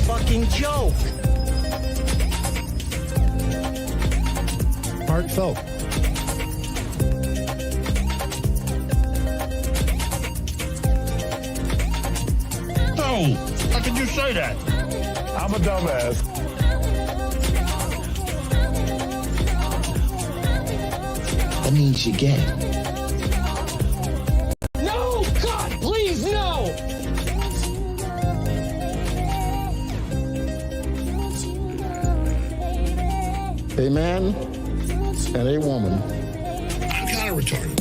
fucking joke. Heartfelt. Oh, how could you say that? I'm a dumbass. That means you're gay. No, God, please, no! A man and a woman. I'm kind of retarded.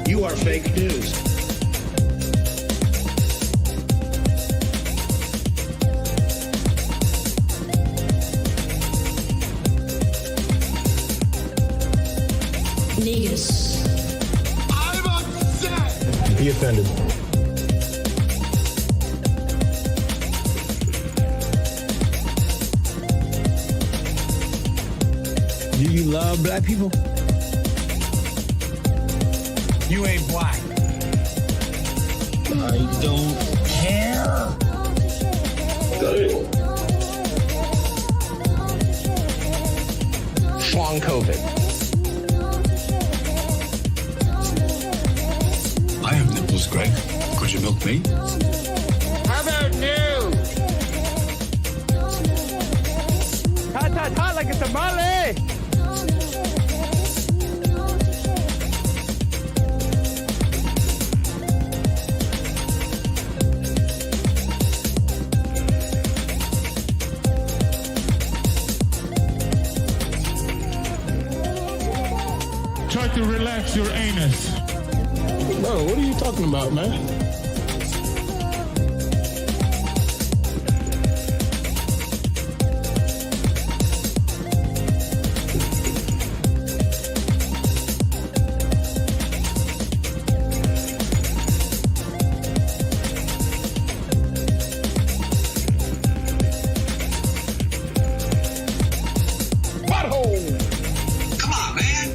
You are fake news. Negus. I'm upset. Be offended. Do you love black people? You ain't black. I don't care. Shawn Cav. I have nipples, Greg. Could you milk me? How about new? Hot, hot, hot like a tamale! Try to relax your anus. Bro, what are you talking about, man? Come on, man.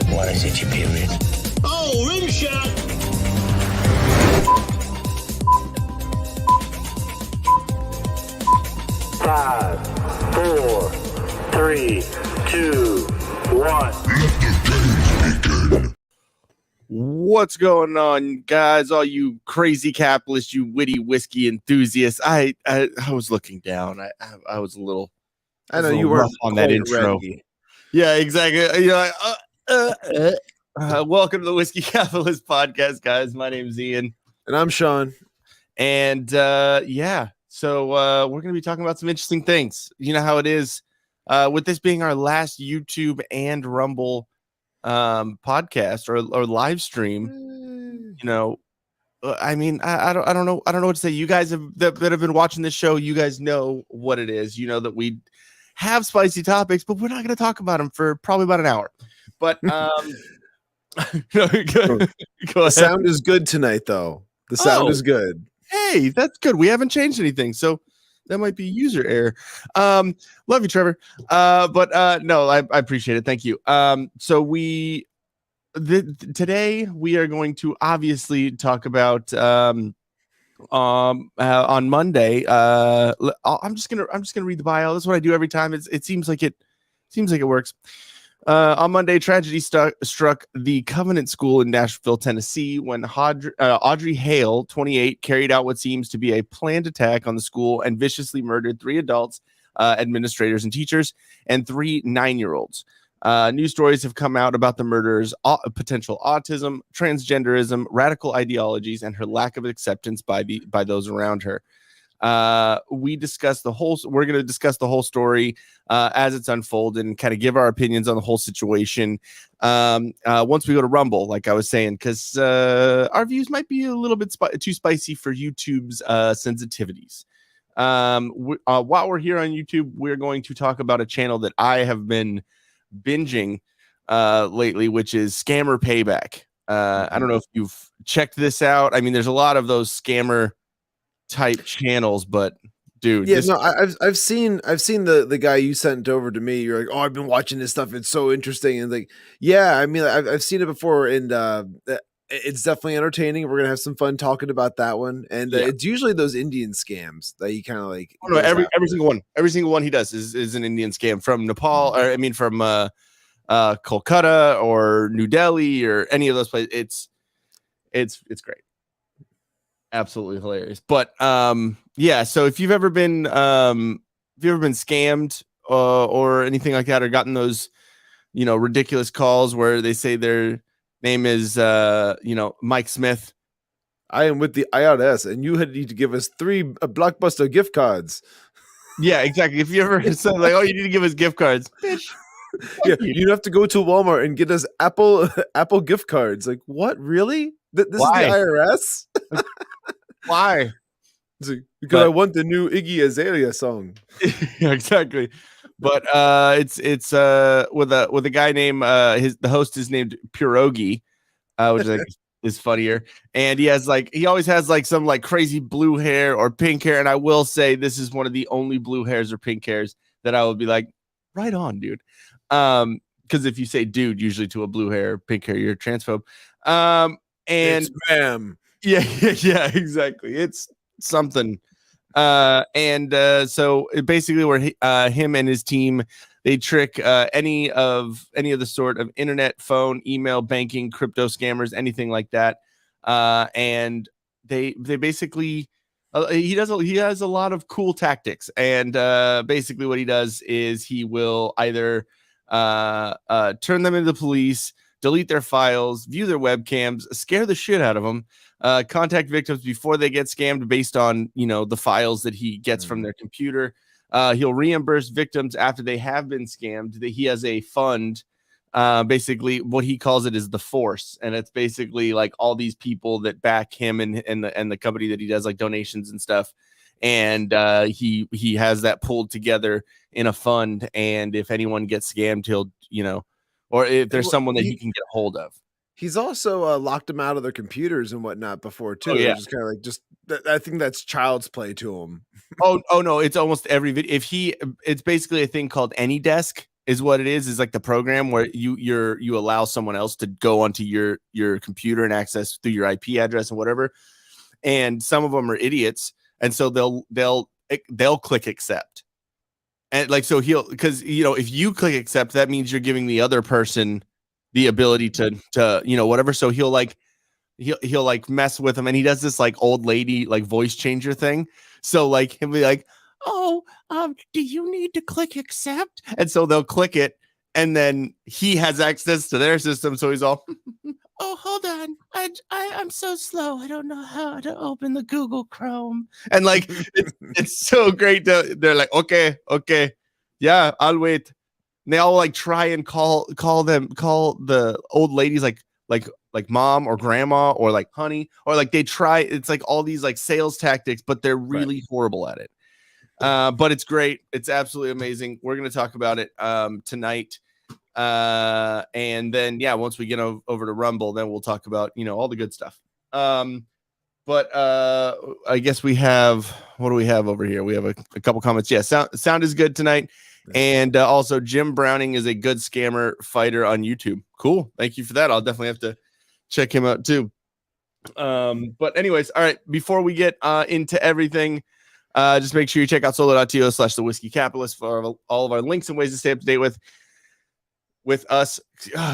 What is it, you period? Oh, rim shot. Five, four, three, two, one. What's going on, guys? All you crazy capitalists, you witty whiskey enthusiasts. I was looking down. I was a little. I know you were on that intro. Ready. Yeah, exactly. You're like, welcome to the Whiskey Capitalist Podcast, guys. My name's Ian, And I'm Shawn. and yeah, so we're gonna be talking about some interesting things. You know how it is. With this being our last YouTube and Rumble podcast or live stream, you know, I mean, I don't know what to say. You guys that have been watching this show, you guys know what it is. You know that we have spicy topics, but we're not going to talk about them for probably about an hour. But no, go The ahead. sound is good tonight, though. The sound is good. Hey, that's good. We haven't changed anything, so that might be user error. Love you, Trevor. But no, I appreciate it. Thank you. So today we are going to obviously talk about on Monday. I'm just gonna read the bio. That's what I do every time. It seems like it works. On Monday, tragedy struck the Covenant School in Nashville, Tennessee, when Audrey Hale, 28, carried out what seems to be a planned attack on the school and viciously murdered 3 adults, administrators and teachers, and 3 9-year-olds. News stories have come out about the murderer's potential autism, transgenderism, radical ideologies, and her lack of acceptance by those around her. We're going to discuss the whole story as it's unfolded and kind of give our opinions on the whole situation once we go to Rumble, like I was saying, because our views might be a little bit too spicy for YouTube's sensitivities. While we're here on YouTube, we're going to talk about a channel that I have been binging lately, which is Scammer Payback. I don't know if you've checked this out. I mean, there's a lot of those scammer type channels, but dude. Yeah, no, I've seen the guy you sent over to me. You're like, oh, I've been watching this stuff. It's so interesting. And like, yeah, I mean, I've seen it before, and it's definitely entertaining. We're gonna have some fun talking about that one. And it's usually those Indian scams that he kind of like. Oh, no, every single one he does is an Indian scam from Nepal, or I mean from Kolkata or New Delhi or any of those places. It's great. Absolutely hilarious. But yeah, so if you've ever been scammed or anything like that, or gotten those ridiculous calls where they say their name is Mike Smith, I am with the IRS and you need to give us 3 Blockbuster gift cards. Yeah, exactly. If you ever said like, oh, you need to give us gift cards, bitch. Yeah, you have to go to Walmart and get us Apple gift cards. Like, what? Really? This Why? is the IRS? Why? Because I want the new Iggy Azalea song. Yeah, exactly. But it's with a guy named the host is named Pierogi, which I think is funnier. And he always has like some like crazy blue hair or pink hair. And I will say this is one of the only blue hairs or pink hairs that I would be like, right on, dude. Because if you say dude usually to a blue hair, pink hair, you're a transphobe. And it's ma'am. Yeah, exactly. It's something. So it basically where him and his team, they trick any of the sort of internet, phone, email, banking, crypto scammers, anything like that. And they basically he has a lot of cool tactics. And basically what he does is he will either turn them into the police, delete their files, view their webcams, scare the shit out of them, contact victims before they get scammed based on, the files that he gets from their computer. He'll reimburse victims after they have been scammed. He has a fund. Basically what he calls it is the force. And it's basically like all these people that back him and the company that he does like donations and stuff. And he has that pulled together in a fund. And if anyone gets scammed, he'll, or if there's someone that he can get a hold of. He's also locked them out of their computers and whatnot before too. Oh, yeah. Just kind of like I think that's child's play to him. oh no, it's almost every video. It's basically a thing called AnyDesk is what it is like the program where you allow someone else to go onto your computer and access through your IP address and whatever. And some of them are idiots, and so they'll click accept. And like, so because if you click accept, that means you're giving the other person the ability to whatever. So he'll like mess with them, and he does this like old lady like voice changer thing. So like he'll be like, oh, do you need to click accept? And so they'll click it, and then he has access to their system. So he's all, oh, hold on, I'm so slow, I don't know how to open the Google Chrome. And like it's so great. They're like, okay, yeah, I'll wait. And they all like try and call the old ladies like mom or grandma or like honey, or like they try. It's like all these like sales tactics, but they're really horrible at it. But it's great. It's absolutely amazing. We're going to talk about it tonight. And then, once we get over to Rumble, then we'll talk about, all the good stuff. But I guess we have, what do we have over here? We have a couple comments. Yeah. Sound is good tonight. And also Jim Browning is a good scammer fighter on YouTube. Cool. Thank you for that. I'll definitely have to check him out too. But anyways, all right. Before we get into everything, just make sure you check out solo.to /thewhiskeycapitalist for all of our links and ways to stay up to date with us.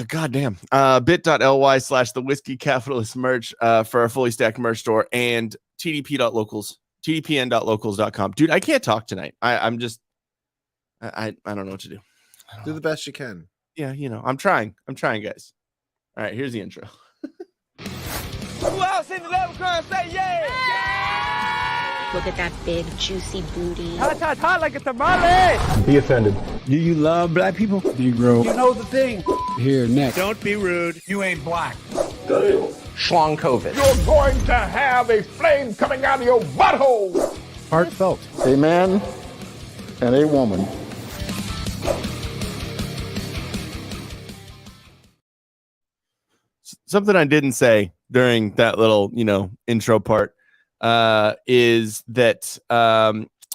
Goddamn. Bit.ly /thewhiskeycapitalist merch for our fully stacked merch store, and tdpn.locals.com. Dude, I can't talk tonight. I'm just I don't know what to do. Do the best you can. Yeah, I'm trying, guys. All right, here's the intro. Who else in the level crowd say yeah? Look at that big, juicy booty. Hot like a tamale. Be offended. Do you love black people? Do you grow? You know the thing. Here, next. Don't be rude. You ain't black. Shawn Cav. You're going to have a flame coming out of your butthole. Heartfelt. A man and a woman. Something I didn't say during that little, intro part is that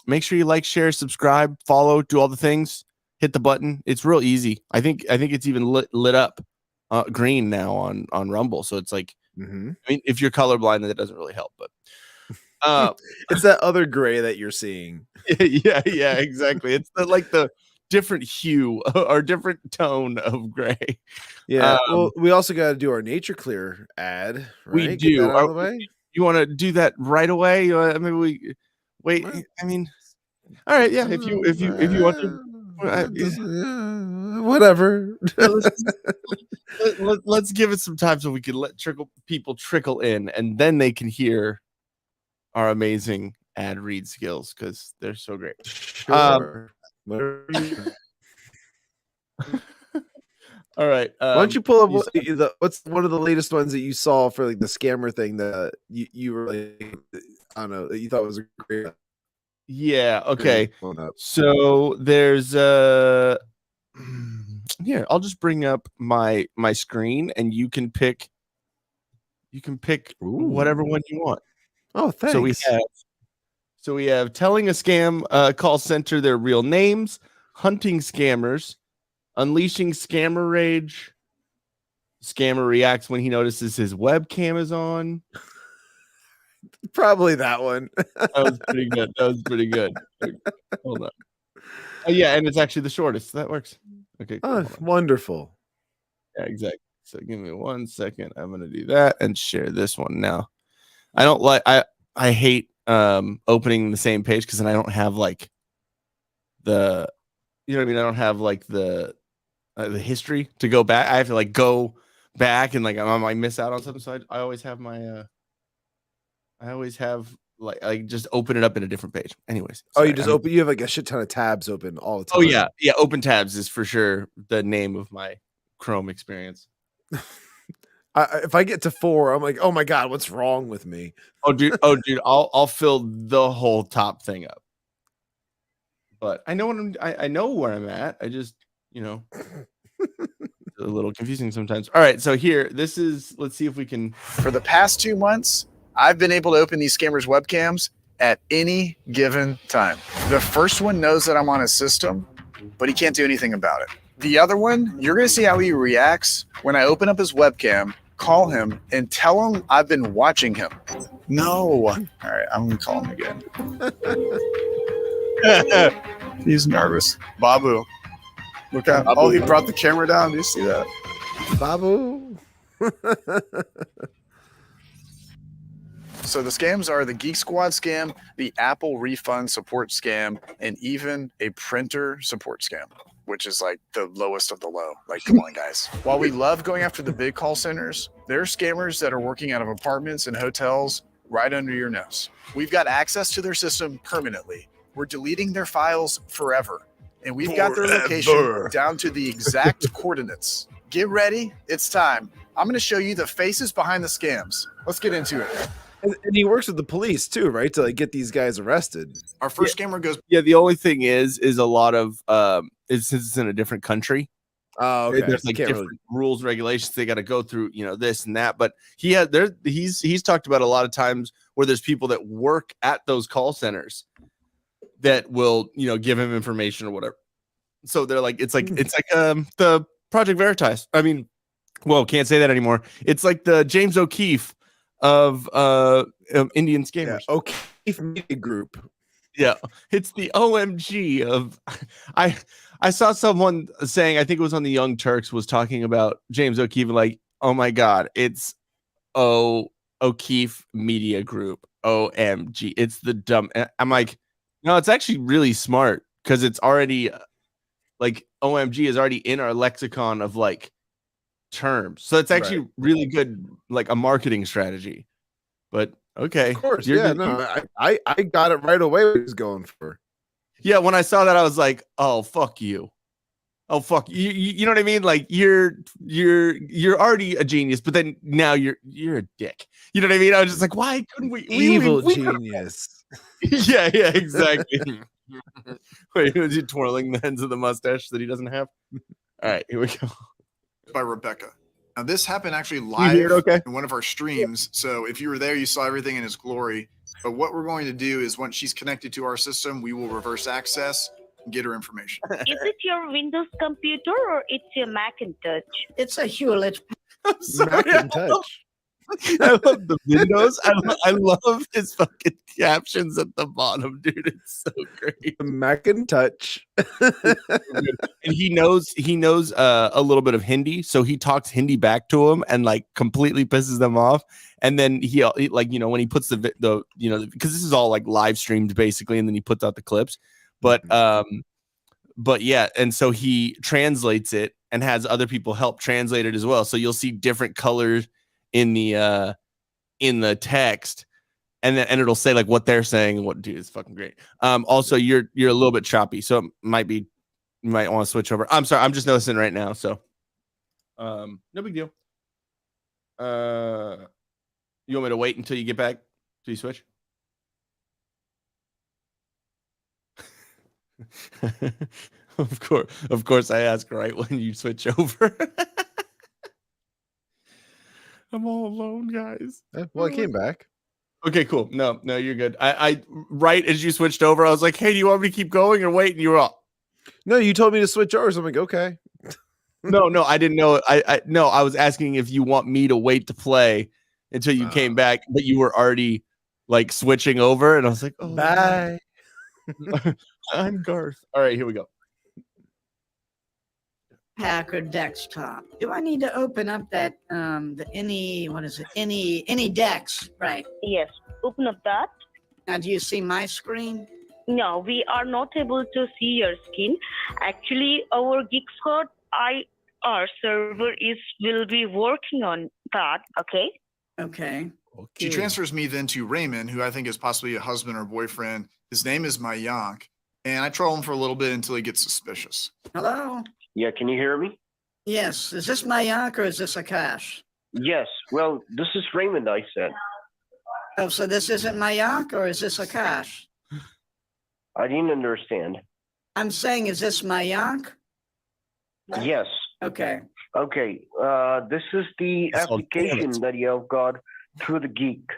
make sure you like, share, subscribe, follow, do all the things. Hit the button. It's real easy. I think it's even lit up green now on Rumble. So it's like, I mean, if you're colorblind, then that doesn't really help. But it's that other gray that you're seeing. yeah, exactly. It's the different hue or different tone of gray. Yeah. Well, we also got to do our Nature Clear ad. Right? We do. Get that out of the way. You want to do that right away? Maybe we wait. I mean, all right. Yeah. If you want to. Whatever. Let's give it some time so we can let people trickle in, and then they can hear our amazing ad read skills because they're so great. Sure. All right. Why don't you pull up what's one of the latest ones that you saw for like the scammer thing that you were like, I don't know, that you thought was a great. Yeah. Okay. So there's here. I'll just bring up my screen, and you can pick. Whatever one you want. Oh, thanks. So we have telling a scam call center their real names, hunting scammers, unleashing scammer rage. Scammer reacts when he notices his webcam is on. Probably that one. That was pretty good. Hold on. Oh, yeah, and it's actually the shortest. That works. Okay. Oh, wonderful. Yeah, exactly. So give me 1 second. I'm gonna do that and share this one now. I hate opening the same page because then I don't have like the, you know what I mean? I don't have like the history to go back. I have to like go back and like I might miss out on something. So I always have my I just open it up in a different page. Anyways. Sorry, you have like a shit ton of tabs open all the time. Oh yeah. Yeah. Open tabs is for sure the name of my Chrome experience. If I get to 4, I'm like, oh my God, what's wrong with me? Oh dude, I'll fill the whole top thing up. But I know I know where I'm at. I just, it's a little confusing sometimes. All right, so here, let's see if we can. For the past 2 months, I've been able to open these scammers' webcams at any given time. The first one knows that I'm on his system, but he can't do anything about it. The other one, you're going to see how he reacts when I open up his webcam, call him, and tell him I've been watching him. No. All right, I'm going to call him again. He's nervous. Babu. Look at him. Oh, he brought the camera down. Do you see that? Babu. So the scams are the Geek Squad scam, the Apple refund support scam, and even a printer support scam, which is like the lowest of the low. Like, come on, guys. While we love going after the big call centers, there are scammers that are working out of apartments and hotels right under your nose. We've got access to their system permanently. We're deleting their files forever. And we've got their location down to the exact coordinates. Get ready. It's time. I'm going to show you the faces behind the scams. Let's get into it. And he works with the police too, right? To like get these guys arrested. Our first scammer goes. Yeah, the only thing is a lot of since it's in a different country. Oh, okay. There's like different rules, regulations they got to go through, this and that. But he's talked about a lot of times where there's people that work at those call centers that will, give him information or whatever. So they're like, it's like the Project Veritas. I mean, well, can't say that anymore. It's like the James O'Keefe of Indian scammers. Yeah, O'Keefe Media Group. Yeah, it's the OMG of. I saw someone saying, I think it was on the Young Turks, was talking about James O'Keefe, like, oh my God, it's O'Keefe Media Group. OMG, it's the dumb. And I'm like, no, it's actually really smart because it's already like OMG is already in our lexicon of like terms, so it's actually really good, like a marketing strategy. But okay, of course, I got it right away. What he was going for. Yeah, when I saw that, I was like, "Oh, fuck you! Oh, fuck you!" You know what I mean? Like you're already a genius, but then now you're a dick. You know what I mean? I was just like, "Why couldn't we?" Evil genius. Yeah, exactly. Wait, was he twirling the ends of the mustache that he doesn't have? All right, here we go. By Rebecca. Now, this happened actually live in one of our streams. So if you were there, you saw everything in its glory. But what we're going to do is once she's connected to our system, we will reverse access and get her information. Is it your Windows computer or it's your Macintosh? It's a Hewlett. I'm sorry. Macintosh. I love the windows. I love his fucking captions at the bottom, dude. It's so great. Macintosh. And he knows a little bit of Hindi, so he talks Hindi back to him and like completely pisses them off. And then he like, you know, when he puts the you know, because this is all like live streamed basically, and then he puts out the clips. But yeah, and so he translates it and has other people help translate it as well. So you'll see different colors in the text, and it'll say like what they're saying and what, dude, it's fucking great. Also you're a little bit choppy, so it might be, you might want to switch over. I'm sorry, I'm just noticing right now, so no big deal. You want me to wait until you get back till you switch? Of course I ask right when you switch over. I'm all alone, guys. Well, I came back. Okay, cool. No, you're good. I right as you switched over, I was like, hey, do you want me to keep going or wait? And you were all, no, you told me to switch over. So I'm like, okay. no, I didn't know. I was asking if you want me to wait to play until you came back, but you were already like switching over, and I was like, oh, bye. I'm Garth. All right, here we go. Hacker desktop. Do I need to open up that any Dex? Right. Yes, open up that. Now, do you see my screen? No, we are not able to see your screen. Actually, our Geek Squad IR server will be working on that. Okay. Okay. She transfers me then to Raymond, who I think is possibly a husband or boyfriend. His name is Mayank, and I troll him for a little bit until he gets suspicious. Hello. Yeah, can you hear me? Yes. Is this Mayank or is this Akash? Yes. Well, this is Raymond, I said. Oh, so this isn't Mayank or is this Akash? I didn't understand. I'm saying, is this Mayank? Yes. Okay. Okay. This is the application that you have got through the Geek.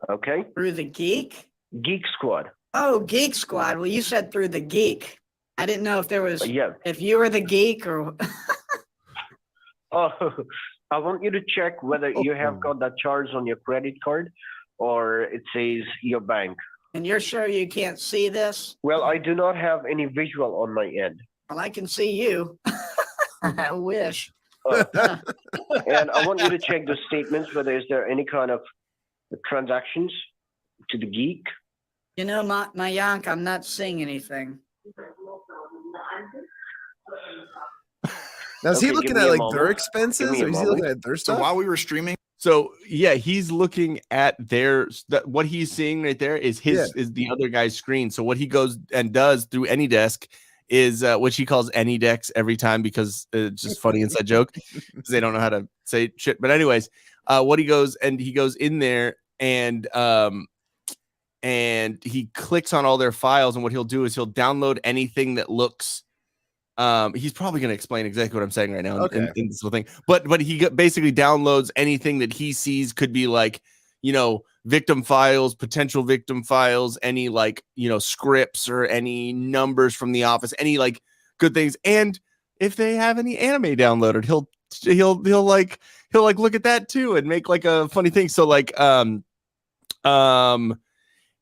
Okay? Through the Geek? Geek Squad. Oh, Geek Squad. Well, you said through the Geek. I didn't know if there was, yeah. If you were the geek or. Oh, I want you to check whether you have got that charge on your credit card or it says your bank. And you're sure you can't see this? Well, I do not have any visual on my end. Well, I can see you. I wish. And I want you to check the statements, whether is there any kind of transactions to the Geek. You know, Mayank, I'm not seeing anything. Now, is he looking at like their expenses, or is he looking at their stuff? So while we were streaming, so yeah, he's looking at what he's seeing right there is is the other guy's screen. So what he goes and does through AnyDesk is which he calls AnyDex every time because it's just funny inside joke because they don't know how to say shit. But anyways, what he goes in there and he clicks on all their files, and what he'll do is he'll download anything that looks. He's probably going to explain exactly what I'm saying right now in this whole thing. But he basically downloads anything that he sees could be like, you know, victim files, potential victim files, any like, you know, scripts or any numbers from the office, any like good things. And if they have any anime downloaded, he'll look at that too and make like a funny thing. So like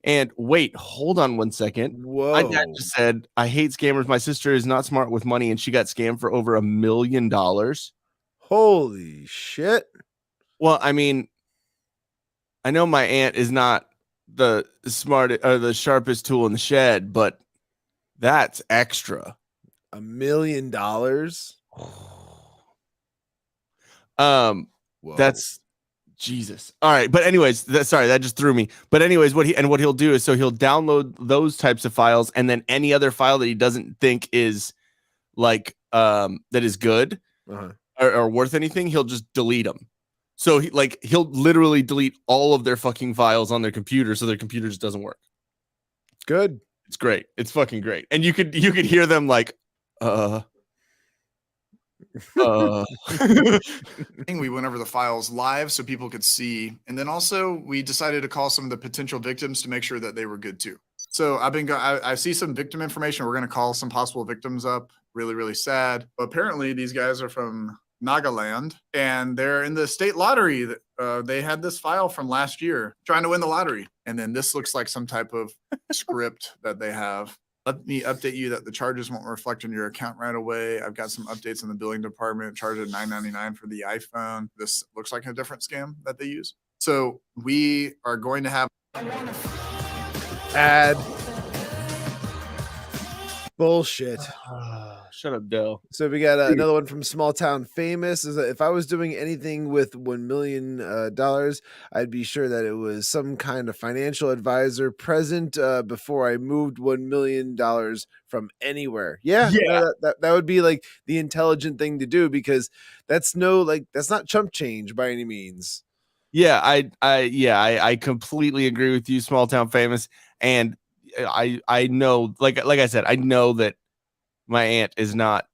and wait, hold on one second. Whoa. My dad just said, I hate scammers. My sister is not smart with money, and she got scammed for over $1 million. Holy shit. Well, I mean, I know my aunt is not the smartest or the sharpest tool in the shed, but that's extra. $1 million? Whoa. That's Jesus. All right. But anyways, that just threw me. But anyways, what he'll do is he'll download those types of files, and then any other file that he doesn't think is like that is good or worth anything, he'll just delete them. So he'll literally delete all of their fucking files on their computer so their computer just doesn't work. Good. It's great. It's fucking great. And you could hear them like We went over the files live so people could see, and then also we decided to call some of the potential victims to make sure that they were good too. So I see some victim information. We're going to call some possible victims up. Really, really sad. But apparently these guys are from Nagaland, and they're in the state lottery. They had this file from last year trying to win the lottery. And then this looks like some type of script that they have. Let me update you that the charges won't reflect on your account right away. I've got some updates in the billing department. Charged at $9.99 for the iPhone. This looks like a different scam that they use. So we are going to have ad bullshit. Shut up, Dell. So we got another one from Small Town Famous. Is that if I was doing anything with $1 million, I'd be sure that it was some kind of financial advisor present before I moved $1 million from anywhere. Yeah. That would be like the intelligent thing to do, because that's not chump change by any means. Yeah, I completely agree with you, Small Town Famous, and I know, like I said, I know that my aunt is not,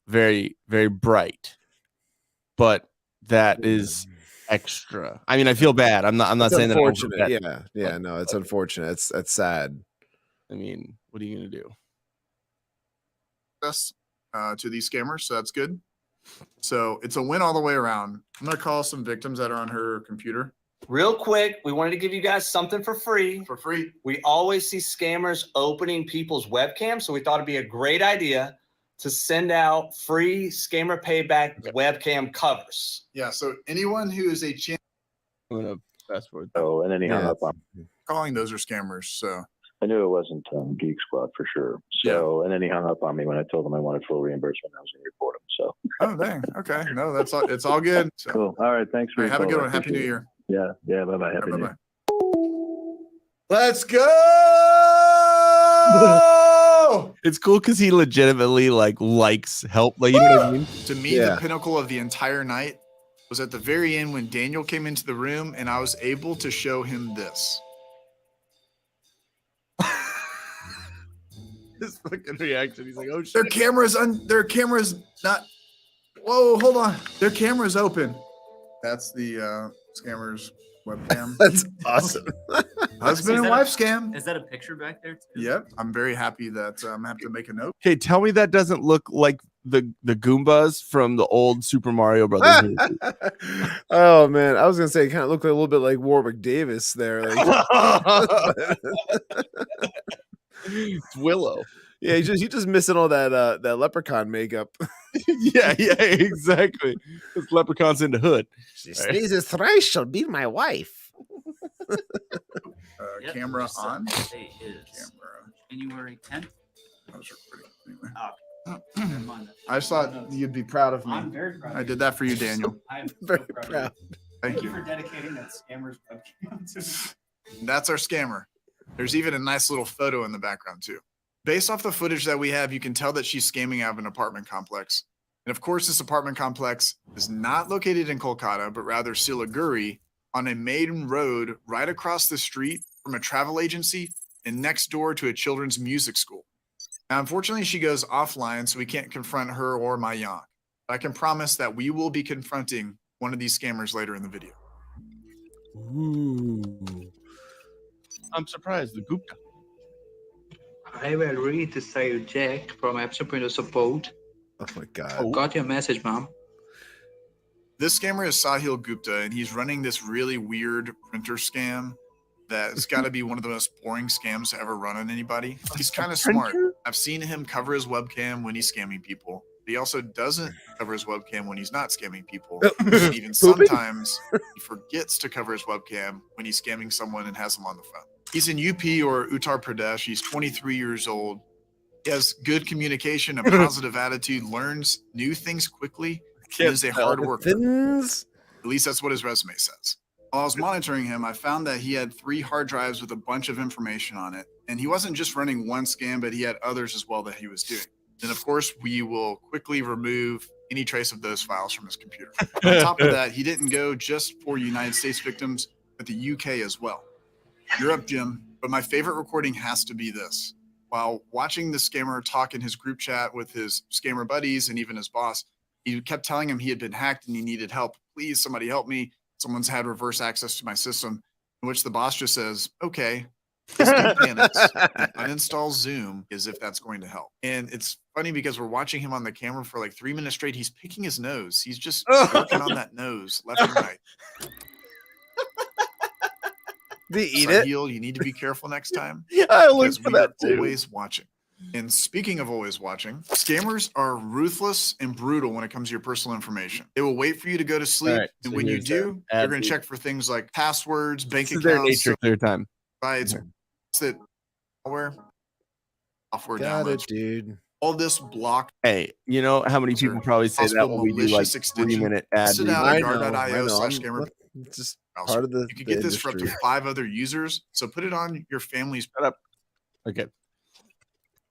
very, very bright, but that is extra. I mean, I feel bad. I'm not saying that. Unfortunate. Yeah. No, it's unfortunate. That's sad. I mean, what are you gonna do? To these scammers, so that's good. So it's a win all the way around. I'm gonna call some victims that are on her computer. Real quick, we wanted to give you guys something for free. For free. We always see scammers opening people's webcams, so we thought it'd be a great idea to send out free scammer payback webcam covers. Yeah, so anyone who is a champ. I'm gonna fast forward. Oh, and then he hung up on me. Calling those are scammers, so. I knew it wasn't Geek Squad for sure. So, and then he hung up on me when I told him I wanted full reimbursement. I was going to report him. So. Oh, dang. Okay. No, that's all. It's all good. So. Cool. All right. Thanks for have a good one. Happy New Year. Yeah. Bye-bye. Happy New Year. Let's go. It's cool because he legitimately likes help. Like, you know what I mean? To me, the pinnacle of the entire night was at the very end when Daniel came into the room and I was able to show him this. His fucking reaction. He's like, "Oh shit!" Their camera's not. Whoa, hold on. Their camera's open. That's the scammer's webcam. That's awesome. Husband and wife scam. Is that a picture back there too? Yep. I'm very happy that I'm have to make a note. Okay, tell me that doesn't look like the Goombas from the old Super Mario Brothers movie. Oh man, I was gonna say it kind of looked a little bit like Warwick Davis there. It's Willow. Yeah, he's just missing all that leprechaun makeup. yeah, exactly. This leprechaun's in the hood. She sneezes thrice, she'll be my wife. Camera on. Today is January 10th. I just thought you'd be proud of me. I'm very proud. I did that for you, Daniel. I'm very proud. Thank you for dedicating that scammer's webcam to me. That's our scammer. There's even a nice little photo in the background too. Based off the footage that we have, you can tell that she's scamming out of an apartment complex. And of course, this apartment complex is not located in Kolkata, but rather Siliguri on a main road right across the street from a travel agency and next door to a children's music school. Now, unfortunately, she goes offline, so we can't confront her or my Yank. But I can promise that we will be confronting one of these scammers later in the video. Ooh. I'm surprised. The Gupta. I will read to say Jack from Supreme Support. Oh my god. Got your message, Mom. This scammer is Sahil Gupta, and he's running this really weird printer scam that's got to be one of the most boring scams to ever run on anybody. He's kind of smart. I've seen him cover his webcam when he's scamming people. He also doesn't cover his webcam when he's not scamming people. And even sometimes he forgets to cover his webcam when he's scamming someone and has them on the phone. He's in UP or Uttar Pradesh. He's 23 years old. He has good communication, a positive attitude, learns new things quickly, and is a hard worker. At least that's what his resume says. While I was monitoring him, I found that he had 3 hard drives with a bunch of information on it. And he wasn't just running one scam, but he had others as well that he was doing. And of course, we will quickly remove any trace of those files from his computer. On top of that, he didn't go just for United States victims, but the UK as well. You're up, Jim, but my favorite recording has to be this. while watching the scammer talk in his group chat with his scammer buddies and even his boss. He kept telling him he had been hacked and he needed help. Please, somebody help me. Someone's had reverse access to my system. In which the boss just says, okay. This dude panics and uninstalls Zoom as if that's going to help. And it's funny because we're watching him on the camera for like 3 minutes straight. He's picking his nose. He's just working on that nose left and right. Do you eat it? You need to be careful next time. Yeah, I look for that too. Always watching. And speaking of always watching, scammers are ruthless and brutal when it comes to your personal information. They will wait for you to go to sleep. Right, and so when you do, they're going to check for things like passwords, bank accounts. Their nature, their time. It's that software Got downloads. it, dude. All this blocked. Hey, you know how many people probably say that when we do like 3-minute ad Sit out reads? at guard.io/scammer. It's just part of the. You can get this for up to 5 other users. So put it on your family's. Shut up. Okay.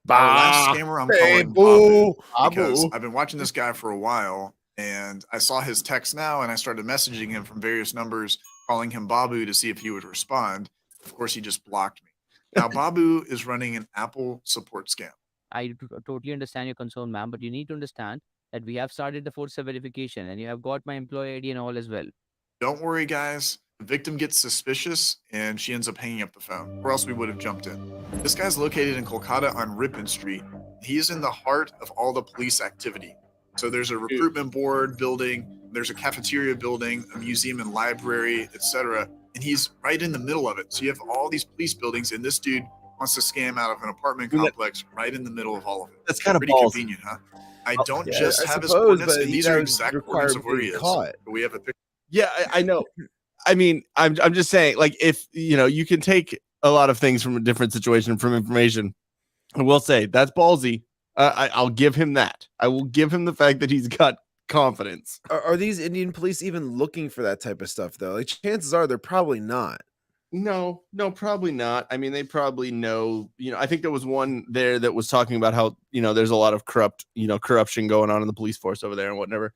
Our last scammer I'm calling Babu because I've been watching this guy for a while and I saw his text now and I started messaging him from various numbers, calling him Babu to see if he would respond. Of course, he just blocked me. Now, Babu is running an Apple support scam. I totally understand your concern, ma'am, but you need to understand that we have started the four-step verification and you have got my employee ID and all as well. Don't worry, guys. The victim gets suspicious and she ends up hanging up the phone, or else we would have jumped in. This guy's located in Kolkata on Ripon Street. He's in the heart of all the police activity. So there's a recruitment board building, there's a cafeteria building, a museum and library, etc. And he's right in the middle of it. So you have all these police buildings, and this dude wants to scam out of an apartment complex right in the middle of all of it. That's kind of pretty convenient, huh? I don't just have his coordinates, and these are exact coordinates of where he is. We have a picture. Yeah, I know. I mean, I'm just saying, like, if you can take a lot of things from a different situation from information. I will say that's ballsy. I'll give him that. I will give him the fact that he's got confidence. Are these Indian police even looking for that type of stuff though? Like, chances are they're probably not. No, probably not. I mean, they probably know. I think there was one there that was talking about how there's a lot of corruption going on in the police force over there and whatever.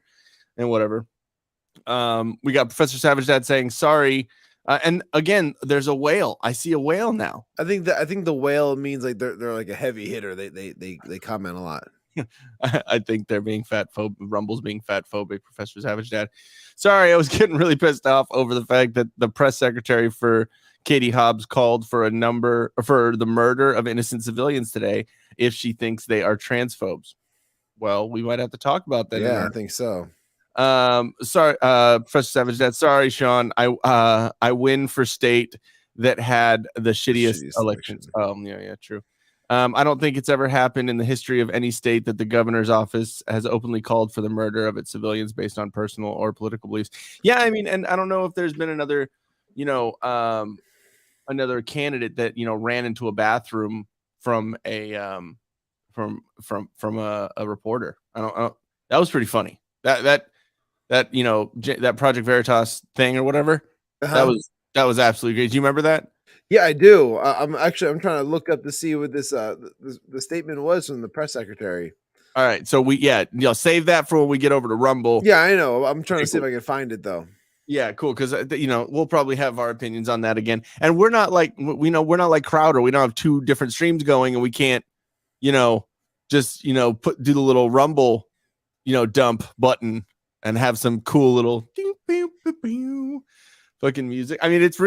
We got Professor Savage Dad saying sorry, and again, there's a whale. I see a whale now. I think the whale means like they're like a heavy hitter. They comment a lot. I think they're being Rumble's being fat phobic. Professor Savage Dad. Sorry, I was getting really pissed off over the fact that the press secretary for Katie Hobbs called for the murder of innocent civilians today if she thinks they are transphobes. Well, we might have to talk about that. Yeah, I think so. Sorry, Professor Savage Dad. Sorry, Sean. I win for state that had the shittiest elections. Yeah, true. I don't think it's ever happened in the history of any state that the governor's office has openly called for the murder of its civilians based on personal or political beliefs. Yeah, I mean, and I don't know if there's been another candidate that ran into a bathroom from a reporter. I don't. That was pretty funny. That Project Veritas thing or whatever. That was absolutely great. Do you remember that? Yeah, I do. I'm trying to look up to see what this the statement was from the press secretary. All right, so save that for when we get over to Rumble. Yeah, I know. I'm trying to see if I can find it though. Yeah, cool. Because we'll probably have our opinions on that again, and we're not like we're not like Crowder. We don't have 2 different streams going, and we can't just do the little Rumble dump button and have some cool little fucking music. I mean, it's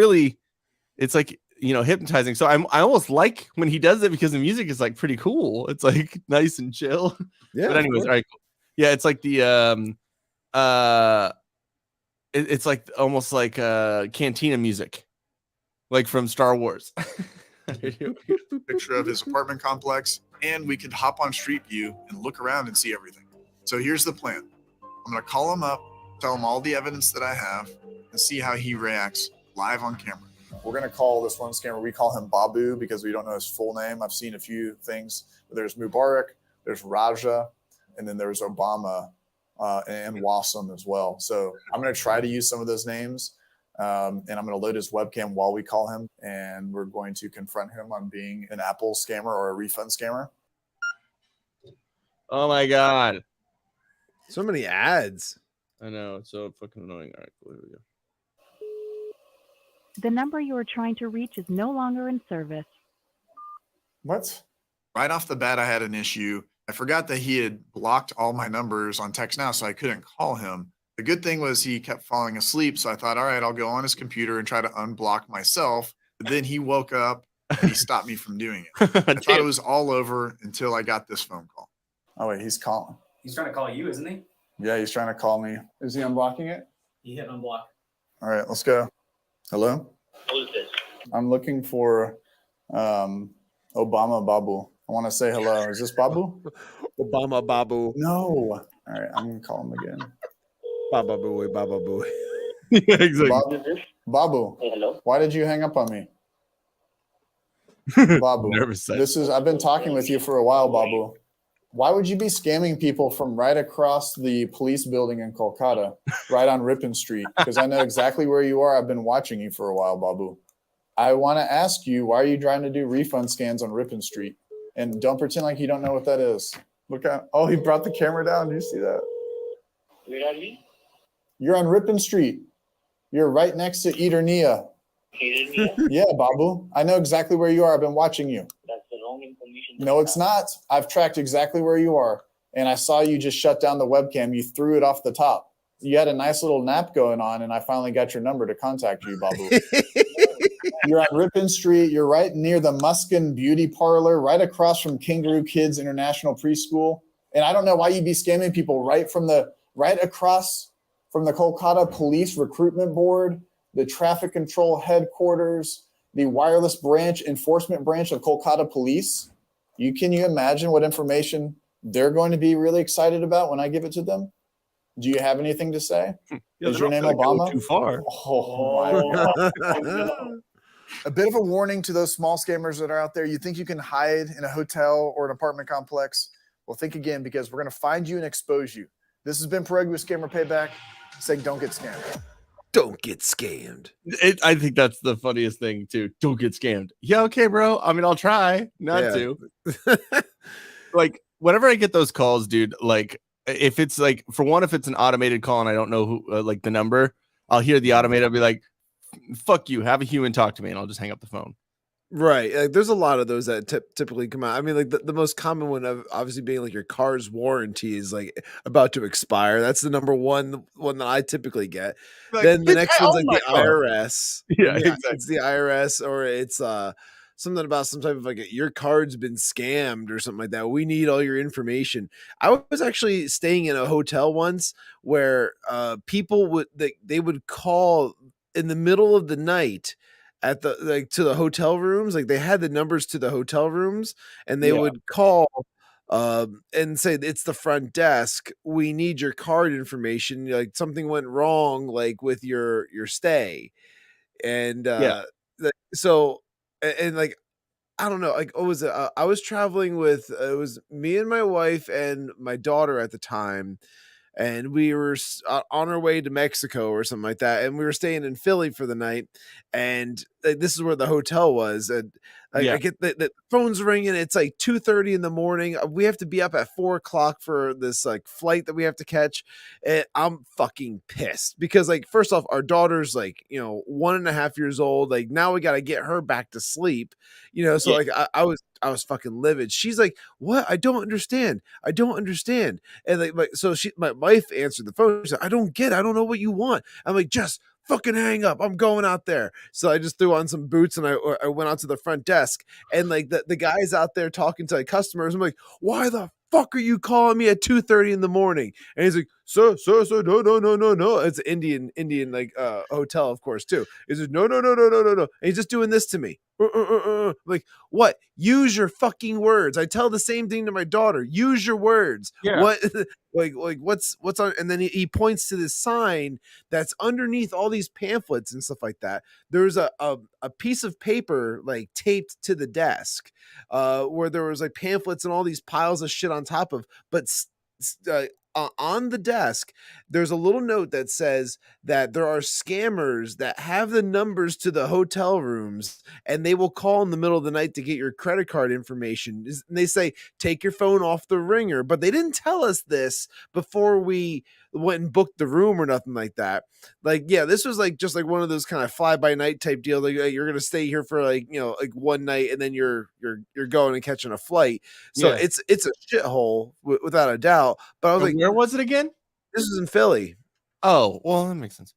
like hypnotizing. So I almost like when he does it because the music is like pretty cool. It's like nice and chill. Yeah. But anyways, all right. Cool. Yeah, it's like the it's like almost like cantina music, like from Star Wars. Picture of his apartment complex, and we could hop on Street View and look around and see everything. So here's the plan. I'm gonna call him up, tell him all the evidence that I have, and see how he reacts live on camera. We're going to call this one scammer, we call him Babu because we don't know his full name. I've seen a few things. There's Mubarak, there's Raja, and then there's Obama and Wasim as well. So I'm going to try to use some of those names, and I'm going to load his webcam while we call him, and we're going to confront him on being an Apple scammer or a refund scammer. Oh, my God. So many ads. I know. It's so fucking annoying. All right, cool. Here we go. The number you are trying to reach is no longer in service. What? Right off the bat, I had an issue. I forgot that he had blocked all my numbers on Text Now, so I couldn't call him. The good thing was he kept falling asleep, so I thought, all right, I'll go on his computer and try to unblock myself. But then he woke up and he stopped me from doing it. I thought it was all over until I got this phone call. Oh, wait, he's calling. He's trying to call you, isn't he? Yeah, he's trying to call me. Is he unblocking it? He hit unblock. All right, let's go. Hello? Who is this? I'm looking for Obama Babu. I want to say hello. Is this Babu? Obama Babu. No. All right, I'm going to call him again. Baba Booey, Baba Booey. Yeah, exactly. Babu. Hey, hello. Why did you hang up on me? Babu. Nervous. I've been talking with you for a while, Babu. Why would you be scamming people from right across the police building in Kolkata, right on Ripon Street? Because I know exactly where you are. I've been watching you for a while, Babu. I want to ask you, why are you trying to do refund scans on Ripon Street? And don't pretend like you don't know what that is. Look at, oh, he brought the camera down. Do you see that? Where are we? You're on Ripon Street. You're right next to Eternia. Yeah, Babu. I know exactly where you are. I've been watching you. That's the wrong information. No, it's not. I've tracked exactly where you are. And I saw you just shut down the webcam. You threw it off the top. You had a nice little nap going on, and I finally got your number to contact you, Babu. You're on Ripon Street. You're right near the Muskin Beauty Parlor, right across from Kangaroo Kids International Preschool. And I don't know why you'd be scamming people right across from the Kolkata Police Recruitment Board, the Traffic Control Headquarters, the Wireless Branch Enforcement Branch of Kolkata Police. Can you imagine what information they're going to be really excited about when I give it to them? Do you have anything to say? Yeah, is your name Obama? Too far. Oh my God. A bit of a warning to those small scammers that are out there. You think you can hide in a hotel or an apartment complex? Well, think again, because we're going to find you and expose you. This has been Pierogi with Scammer Payback, saying don't get scammed. Don't get scammed. I think that's the funniest thing too. Don't get scammed. Yeah, okay, bro. I mean, I'll try not to. Like, whenever I get those calls, dude, like, if it's like, for one, if it's an automated call and I don't know who, like the number, I'll hear the automated. I'll be like, fuck you, have a human talk to me, and I'll just hang up the phone. Right. Like, there's a lot of those that typically come out. I mean, like the most common one of obviously being like your car's warranty is like about to expire. That's the number one that I typically get. Like, then the next one's like the IRS. Yeah, exactly. It's the IRS, or it's something about some type of like your card's been scammed or something like that. We need all your information. I was actually staying in a hotel once where people would call in the middle of the night at the to the hotel rooms. Like, they had the numbers to the hotel rooms, and they would call and say, it's the front desk, we need your card information, like something went wrong, like with your stay. And so, and like, I don't know, like, what was it? I was traveling with, it was me and my wife and my daughter at the time. And we were on our way to Mexico or something like that. And we were staying in Philly for the night. And this is where the hotel was. And I get the phone's ringing. It's like 2:30 in the morning. We have to be up at 4:00 for this like flight that we have to catch. And I'm fucking pissed because, like, first off, our daughter's like, 1.5 years old. Like, now we got to get her back to sleep, So like I was fucking livid. She's like, what? I don't understand. And like so my wife answered the phone. She said, I don't know what you want. I'm like, just fucking hang up. I'm going out there. So I just threw on some boots and I went out to the front desk, and like the guys out there talking to like customers. I'm like, why the fuck are you calling me at 2:30 in the morning? And he's like, sir, no. It's an Indian like hotel, of course, too. He's like, no. And he's just doing this to me. Like, what? Use your fucking words. I tell the same thing to my daughter. Use your words. Yeah. What? like what's on? And then he points to this sign that's underneath all these pamphlets and stuff like that. There's a piece of paper like taped to the desk, where there was like pamphlets and all these piles of shit on top of, but on the desk, there's a little note that says that there are scammers that have the numbers to the hotel rooms, and they will call in the middle of the night to get your credit card information. And they say, take your phone off the ringer. But they didn't tell us this before we went and booked the room or nothing like that. Like, yeah, this was like just like one of those kind of fly by night type deal. Like, you're gonna stay here for like, you know, like one night and then you're going and catching a flight. So it's a shithole without a doubt. But I was like, where was it again? This is in Philly. Oh, well, that makes sense.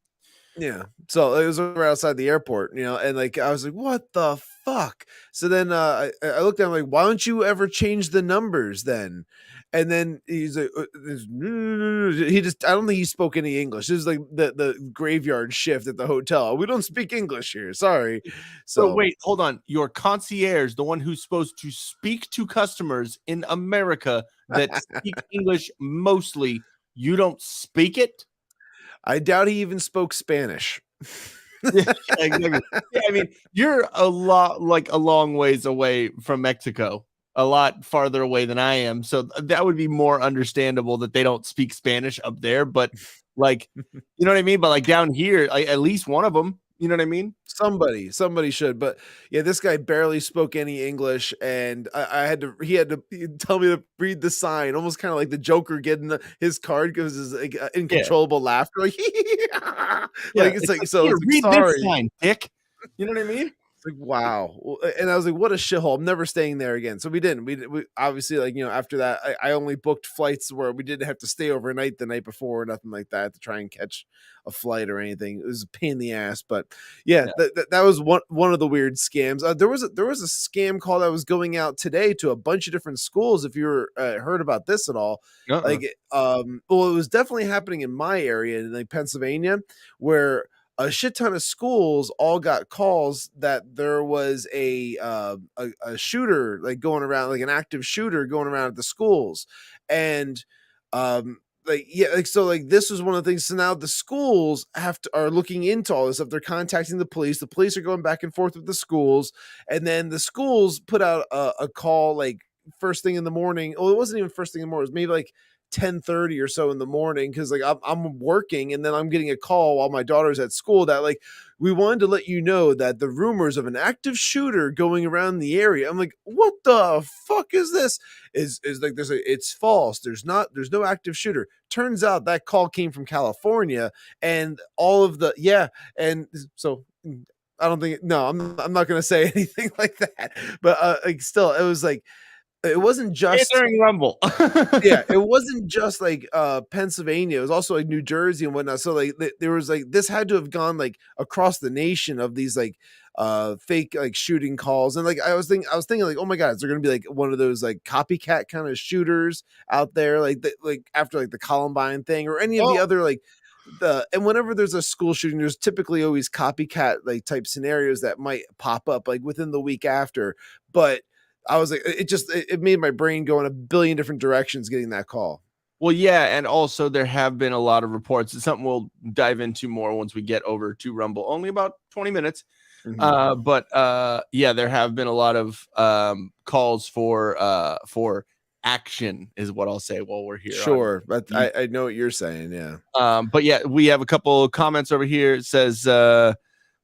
Yeah. So it was right outside the airport, you know, and like I was like, what the fuck? So then I looked at him like, why don't you ever change the numbers then? And then he's like, he just, I don't think he spoke any English. This is like the graveyard shift at the hotel. We don't speak English here. Sorry. So wait, hold on. Your concierge, the one who's supposed to speak to customers in America that speak English mostly, you don't speak it? I doubt he even spoke Spanish. Yeah, exactly. Yeah, I mean, you're a long ways away from Mexico, a lot farther away than I am. So that would be more understandable that they don't speak Spanish up there. But like, you know what I mean? But like down here, at least one of them, you know what I mean? Somebody should. But yeah, this guy barely spoke any English, and he had to tell me to read the sign, almost kind of like the Joker getting his card because his like, incontrollable laughter. Like, it's like, so it's like, read sorry, this sign, dick. You know what I mean? It's like, wow. And I was like, what a shithole. I'm never staying there again. So we didn't. We obviously, like, you know, after that, I only booked flights where we didn't have to stay overnight the night before or nothing like that to try and catch a flight or anything. It was a pain in the ass. But yeah. That was one of the weird scams. There was a scam call that was going out today to a bunch of different schools. If you heard about this at all, like, well, it was definitely happening in my area in like Pennsylvania, where a shit ton of schools all got calls that there was a shooter like going around, like an active shooter going around at the schools. And this was one of the things. So now the schools are looking into all this stuff. They're contacting the police. The police are going back and forth with the schools. And then the schools put out a call like first thing in the morning. Oh, it wasn't even first thing in the morning. It was maybe like 10:30 or so in the morning, because like I'm working and then I'm getting a call while my daughter's at school that like, we wanted to let you know that the rumors of an active shooter going around the area. I'm like, what the fuck is this? Is like it's false. There's no active shooter. Turns out that call came from California, and all of the and so I don't think I'm not gonna say anything like that. But like still, it was like, it wasn't just during Rumble. Yeah, it wasn't just like Pennsylvania. It was also like New Jersey and whatnot. So like there was like, this had to have gone like across the nation of these like fake like shooting calls. And like I was thinking like, oh my god, is there gonna be like one of those like copycat kind of shooters out there, like after like the Columbine thing or any of the other like and whenever there's a school shooting, there's typically always copycat like type scenarios that might pop up like within the week after. But I was like, it made my brain go in a billion different directions getting that call. Well, yeah, and also there have been a lot of reports. It's something we'll dive into more once we get over to Rumble. Only about 20 minutes. Mm-hmm. But there have been a lot of calls for action, is what I'll say while we're here. Sure, but I know what you're saying, yeah. But yeah, we have a couple of comments over here. It says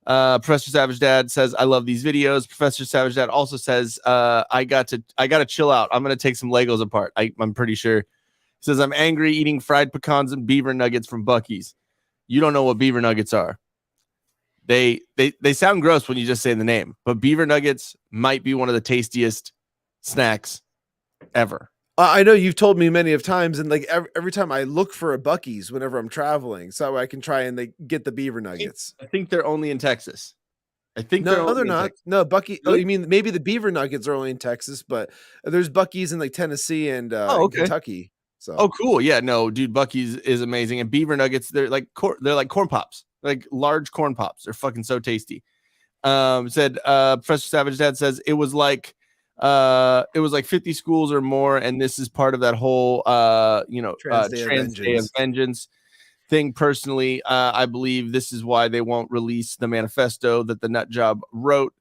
Professor Savage Dad says, I love these videos. Professor Savage Dad also says, I got to chill out. I'm gonna take some Legos apart. I'm pretty sure. He says, I'm angry eating fried pecans and beaver nuggets from Buc-ee's. You don't know what beaver nuggets are. They sound gross when you just say the name, but beaver nuggets might be one of the tastiest snacks ever. I know you've told me many of times, and like every time I look for a Buc-ee's whenever I'm traveling, so I can try and get the beaver nuggets. I think they're only in Texas. They're not. Texas. No, Buc-ee's. Really? Oh, you mean maybe the beaver nuggets are only in Texas, but there's Buc-ee's in like Tennessee and Kentucky. So cool. Yeah, no, dude, Buc-ee's is amazing, and beaver nuggets, they're like corn pops, like large corn pops. They're fucking so tasty. Said Professor Savage Dad says it was like 50 schools or more, and this is part of that whole Trans Day of Vengeance thing. Personally, I believe this is why they won't release the manifesto that the nut job wrote,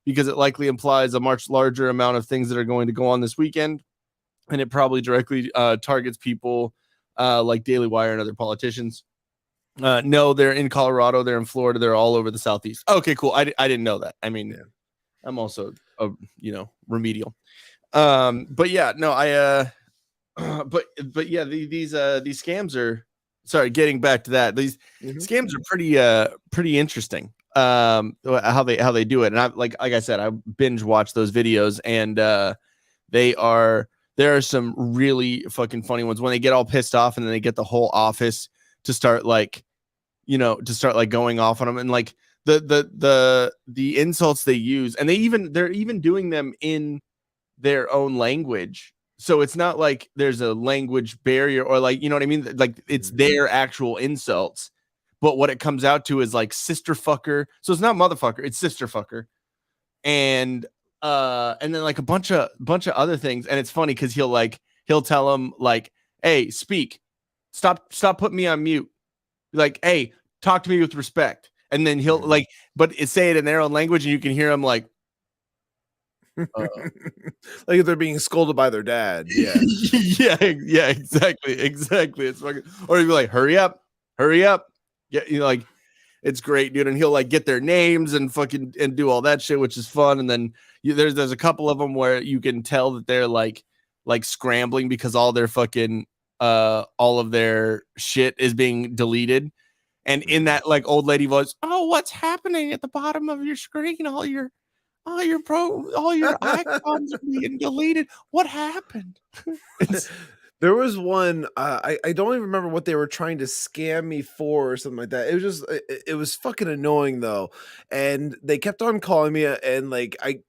because it likely implies a much larger amount of things that are going to go on this weekend, and it probably directly targets people like Daily Wire and other politicians. No, they're in Colorado, they're in Florida, they're all over the Southeast. Okay, cool. I didn't know that. I mean, I'm also remedial. But yeah, no, but yeah, these scams are sorry, getting back to that, these scams are pretty interesting. How they do it, and I like I said, I binge watch those videos, and there are some really fucking funny ones when they get all pissed off, and then they get the whole office to start going off on them, and like the insults they use, and they're even doing them in their own language. So it's not like there's a language barrier or like, you know what I mean? Like it's their actual insults, but what it comes out to is like sister fucker. So it's not motherfucker, it's sister fucker. And then like a bunch of other things. And it's funny because he'll tell them like, hey, stop putting me on mute. Like, hey, talk to me with respect. And then he'll like, but say it in their own language, and you can hear him like, like if they're being scolded by their dad. Yeah. yeah, exactly. It's fucking, or he'd be like, hurry up. Yeah, like it's great, dude. And he'll like get their names and fucking and do all that shit, which is fun. And then there's a couple of them where you can tell that they're like scrambling because all their fucking all of their shit is being deleted. And in that like old lady voice, oh, what's happening at the bottom of your screen? All your icons are being deleted. What happened? There was one, I don't even remember what they were trying to scam me for or something like that. It was just, it was fucking annoying though. And they kept on calling me, and like, I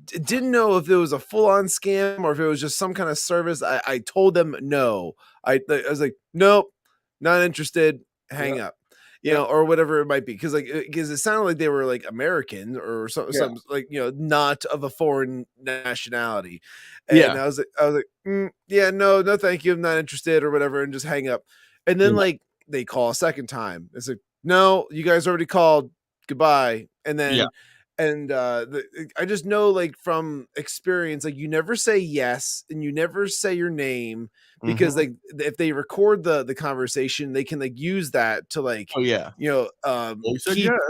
didn't know if it was a full on scam or if it was just some kind of service. I told them no. I was like, nope, not interested. Hang up. You know, or whatever it might be, because it sounded like they were like American or some like, you know, not of a foreign nationality. And I was like, no, thank you, I'm not interested or whatever, and just hang up. And then like they call a second time. It's like, no, you guys already called. Goodbye. And then I just know like from experience, like you never say yes and you never say your name, because like if they record the conversation, they can like use that to like, keep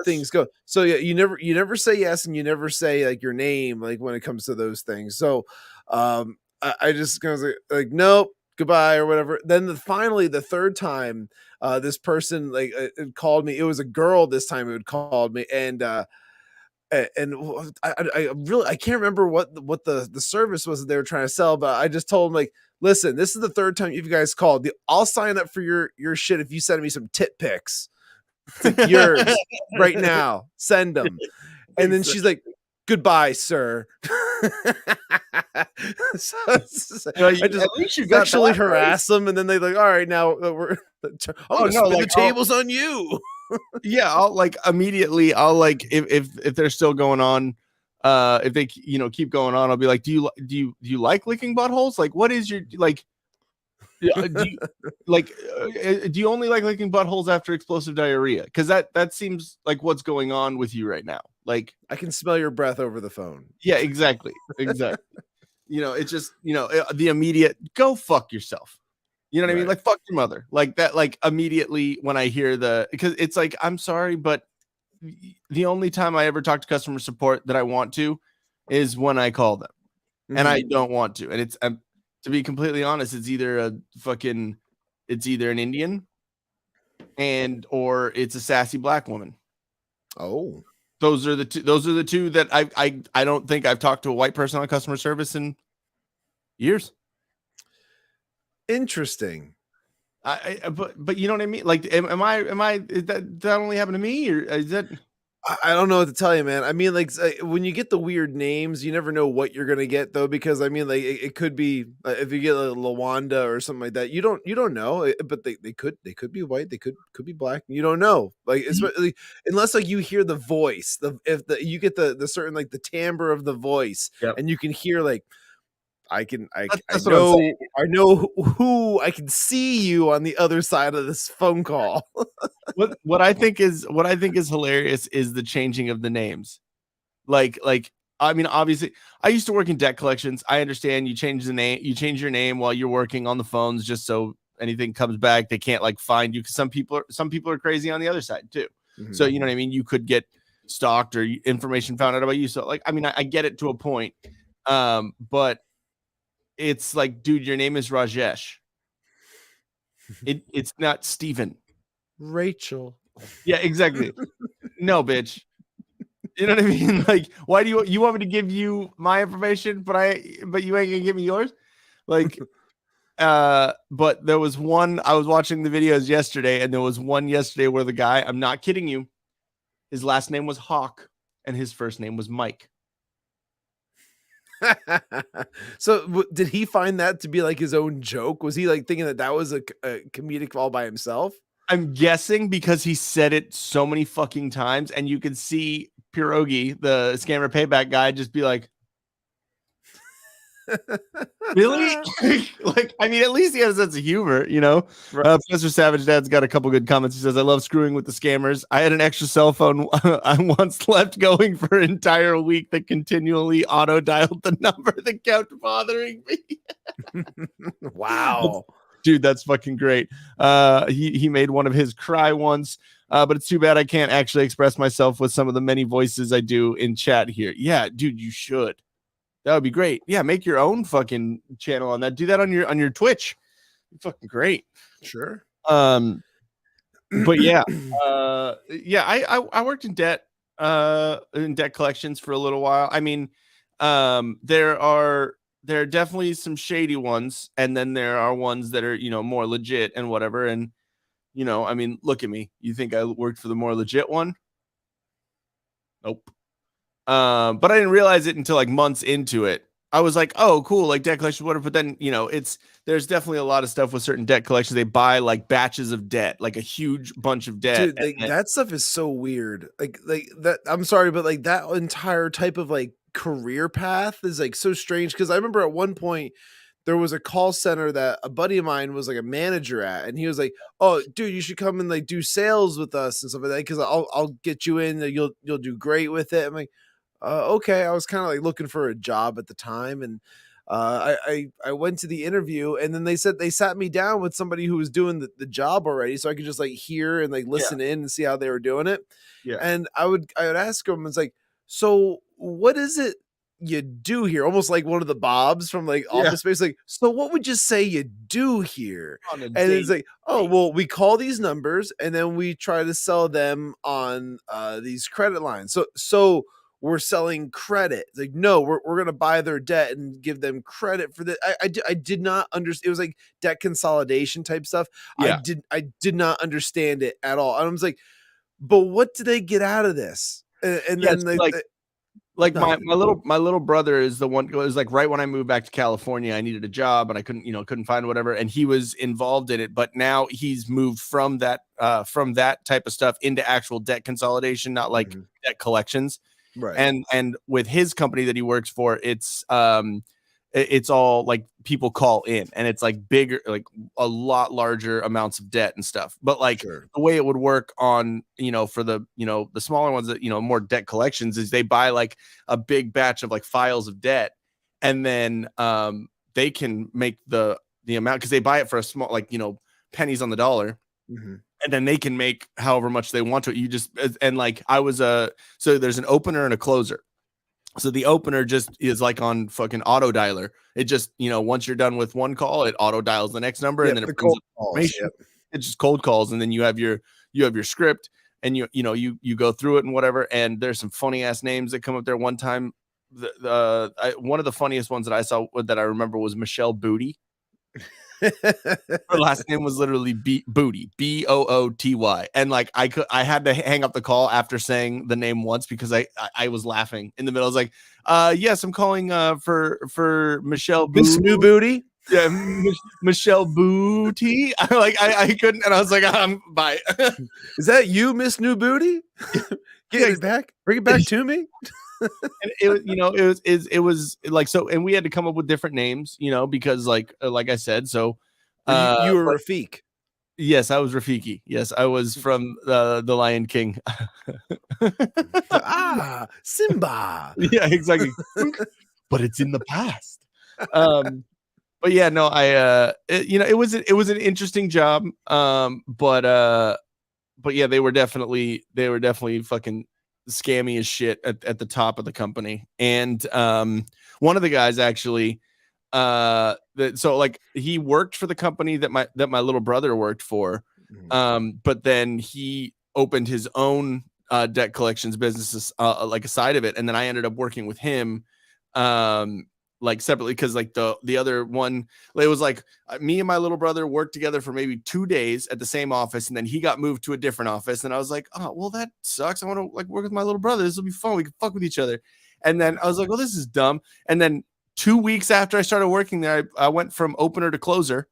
things go. So yeah, you never say yes and you never say like your name, like when it comes to those things. So I just kind of like nope, goodbye or whatever. Then finally the third time, this person like called me. It was a girl this time who had called me, and I really can't remember what the service was that they were trying to sell, but I just told them like, listen, this is the third time you guys called. I'll sign up for your shit if you send me some tit pics. Like yours right now. Send them. And then she's like, goodbye, sir. I just sexually harass them, and then they like, all right, now we're the tables on you. Yeah, I'll like immediately. I'll like if they're still going on, if they keep going on, I'll be like, do you like licking buttholes? Like, what is your like? Do you only like licking buttholes after explosive diarrhea? Because that seems like what's going on with you right now. Like, I can smell your breath over the phone. Yeah, exactly. It's just the immediate go fuck yourself. You know what I mean? Like, fuck your mother. Like that, like immediately when I hear because it's like, I'm sorry, but the only time I ever talk to customer support that I want to is when I call them. And I don't want to. And it's, to be completely honest, it's either an Indian or it's a sassy black woman. Oh, those are the two that I don't think I've talked to a white person on customer service in years. Interesting. But you know what I mean? Like, am I is that only happened to me, or is that? I don't know what to tell you, man. I mean, like when you get the weird names, you never know what you're gonna get though, because I mean, like it could be if you get like Lawanda or something like that, you don't know, but they could be white, they could be black. You don't know, like especially unless like you hear the voice, you get the certain like the timbre of the voice, and you can hear like. I know who I can see you on the other side of this phone call. what I think is hilarious is the changing of the names. Like I mean, obviously I used to work in debt collections. I understand you change your name while you're working on the phones just so anything comes back, they can't like find you, because some people are crazy on the other side too. So you know what I mean? You could get stalked or information found out about you. So like, I mean, I get it to a point. But it's like, dude, your name is Rajesh. It's not Steven. Rachel. Yeah, exactly. No, bitch. You know what I mean? Like, why do you want me to give you my information, but you ain't gonna give me yours? Like, but there was one, I was watching the videos yesterday, and there was one yesterday where the guy, I'm not kidding you, his last name was Hawk and his first name was Mike. So did he find that to be like his own joke? Was he like thinking that was a comedic all by himself? I'm guessing because he said it so many fucking times, and you could see Pierogi, the scammer payback guy, just be like, really? Like, I mean, at least he has a sense of humor, you know? Right. Professor Savage Dad's got a couple good comments. He says, I love screwing with the scammers. I had an extra cell phone I once left going for an entire week that continually auto-dialed the number that kept bothering me. Wow. Dude, that's fucking great. He made one of his cry once, but it's too bad I can't actually express myself with some of the many voices I do in chat here. Yeah, dude, you should. That would be great. Yeah, make your own fucking channel on that. Do that on your Twitch. Fucking great. Sure. But yeah, I worked in debt collections for a little while. I mean, there are definitely some shady ones, and then there are ones that are, you know, more legit and whatever. And, you know, I mean, look at me. You think I worked for the more legit one? Nope. But I didn't realize it until like months into it. I was like, oh, cool, like debt collection, whatever. But then, you know, there's definitely a lot of stuff with certain debt collections. They buy like batches of debt, like a huge bunch of debt. Dude, like, that stuff is so weird. Like that. I'm sorry, but like that entire type of like career path is like so strange. Because I remember at one point there was a call center that a buddy of mine was like a manager at, and he was like, "Oh, dude, you should come and like do sales with us and stuff like that, because I'll get you in. You'll do great with it." I'm like, okay. I was kind of like looking for a job at the time, and I went to the interview, and then they said they sat me down with somebody who was doing the job already, so I could just like hear and like listen in and see how they were doing it. Yeah. And I would ask them, it's like, so what is it you do here? Almost like one of the Bobs from like Office Space. Like, so what would you say you do here? And it's like, oh, well, we call these numbers and then we try to sell them on these credit lines. So we're selling credit. It's like, no, we're going to buy their debt and give them credit for that. I did not understand. It was like debt consolidation type stuff. Yeah. I did not understand it at all. And I was like, but what do they get out of this? And then like my little brother is the one. It was like right when I moved back to California, I needed a job and I couldn't find whatever, and he was involved in it. But now he's moved from that type of stuff into actual debt consolidation, not like debt collections. Right. And with his company that he works for, it's all like people call in, and it's like bigger, like a lot larger amounts of debt and stuff. But like the way it would work on, for the, the smaller ones that, more debt collections, is they buy like a big batch of like files of debt, and then they can make the amount, because they buy it for a small, like, pennies on the dollar. And then they can make however much they want to. You just, and like so there's an opener and a closer. So the opener just is like on fucking auto dialer. It just, once you're done with one call, it auto dials the next number, and then it brings up information. It's just cold calls, and then you have your script, and you go through it and whatever. And there's some funny ass names that come up there. One time, one of the funniest ones that I saw that I remember was Michelle Booty. Her last name was literally Booty, Booty, and like I had to hang up the call after saying the name once, because I was laughing in the middle. I was like, yes, I'm calling for Michelle Miss New Booty. Yeah, Michelle Booty. I couldn't, and I was like, bye. Is that you, Miss New Booty? Get it back, bring it back to me. And it was like, so, and we had to come up with different names, because like I said, so you were Rafik. Yes, I was Rafiki. Yes, I was from the Lion King. Simba. Yeah, exactly. But it's in the past. But yeah, no, it was an interesting job. But yeah, they were definitely fucking scammy as shit at the top of the company. And one of the guys actually, So like he worked for the company that my little brother worked for, but then he opened his own debt collections businesses like a side of it, and then I ended up working with him like separately, because like the other one, it was like me and my little brother worked together for maybe 2 days at the same office, and then he got moved to a different office, and I was like, oh well, that sucks. I want to like work with my little brother. This will be fun. We can fuck with each other. And then I was like, well, this is dumb. And then 2 weeks after I started working there, I went from opener to closer.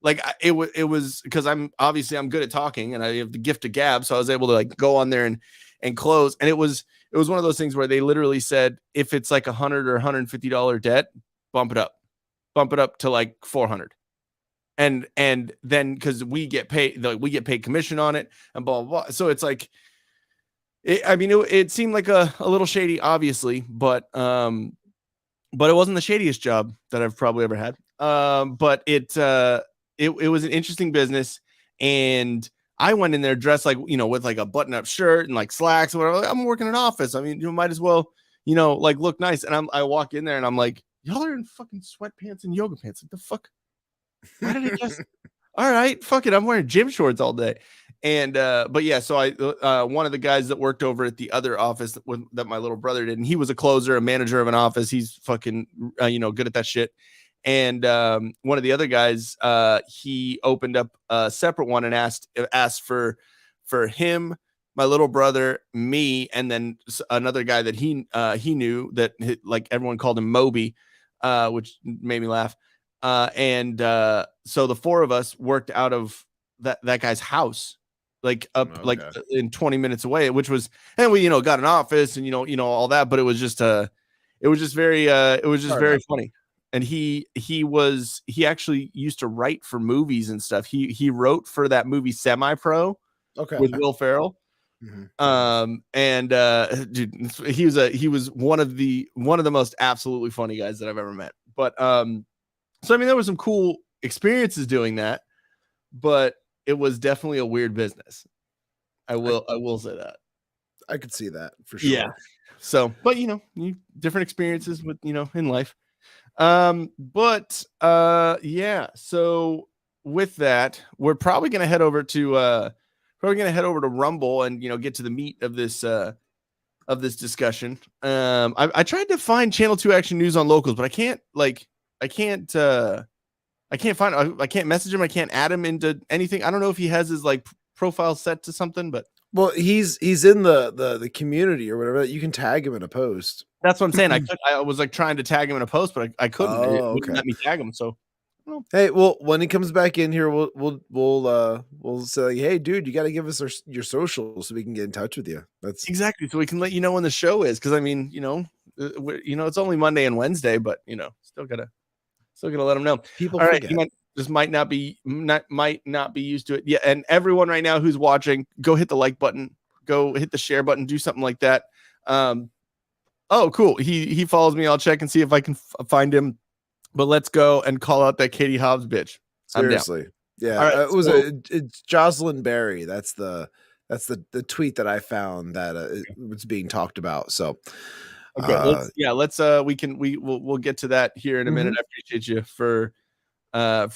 Like it was because I'm good at talking and I have the gift of gab, so I was able to like go on there and close. And it was one of those things where they literally said, if it's like $100 or $150 debt, bump it up to like $400. And then because we get paid commission on it and blah blah blah. So it's like, it seemed like a little shady, obviously, but it wasn't the shadiest job that I've probably ever had. But it was an interesting business, and I went in there dressed like, with like a button-up shirt and like slacks or whatever. Like, I'm working in an office. I mean, you might as well, like look nice. And I walk in there and I'm like, y'all are in fucking sweatpants and yoga pants. Like the fuck? Why did it just? All right, fuck it. I'm wearing gym shorts all day. And but yeah, so I one of the guys that worked over at the other office that my little brother did, and he was a closer, a manager of an office. He's fucking good at that shit. And one of the other guys, he opened up a separate one and asked for him, my little brother, me, and then another guy that he knew that like everyone called him Moby, which made me laugh. And so the four of us worked out of that guy's house, like up like in 20 minutes away, which was, and we got an office and all that, but it was just very very funny. And he actually used to write for movies and stuff. He wrote for that movie Semi-Pro with Will Ferrell. And dude, he was one of the most absolutely funny guys that I've ever met. But so I mean, there was some cool experiences doing that, but it was definitely a weird business. I will say that. I could see that for sure. Yeah. So, but different experiences with in life. But yeah. So with that, we're probably gonna head over to Rumble and get to the meat of this discussion. I tried to find Channel 2 Action News on locals, but I can't message him. I can't add him into anything. I don't know if he has his like profile set to something, but well, he's in the community or whatever. You can tag him in a post. That's what I'm saying. I was like trying to tag him in a post, but I couldn't. Oh, it wouldn't let me tag him. So, hey, well, when he comes back in here, we'll say, hey, dude, you got to give us your socials so we can get in touch with you. That's exactly so we can let you know when the show is. Because I mean, it's only Monday and Wednesday, but still gotta let them know. People, all right, might not be used to it. Yeah, and everyone right now who's watching, go hit the like button, go hit the share button, do something like that. Oh, cool. He follows me. I'll check and see if I can find him. But let's go and call out that Katie Hobbs bitch. Seriously, yeah. All right, it's Jocelyn Berry. That's the tweet that I found that was being talked about. So. Okay. We'll get to that here in a minute. I appreciate you for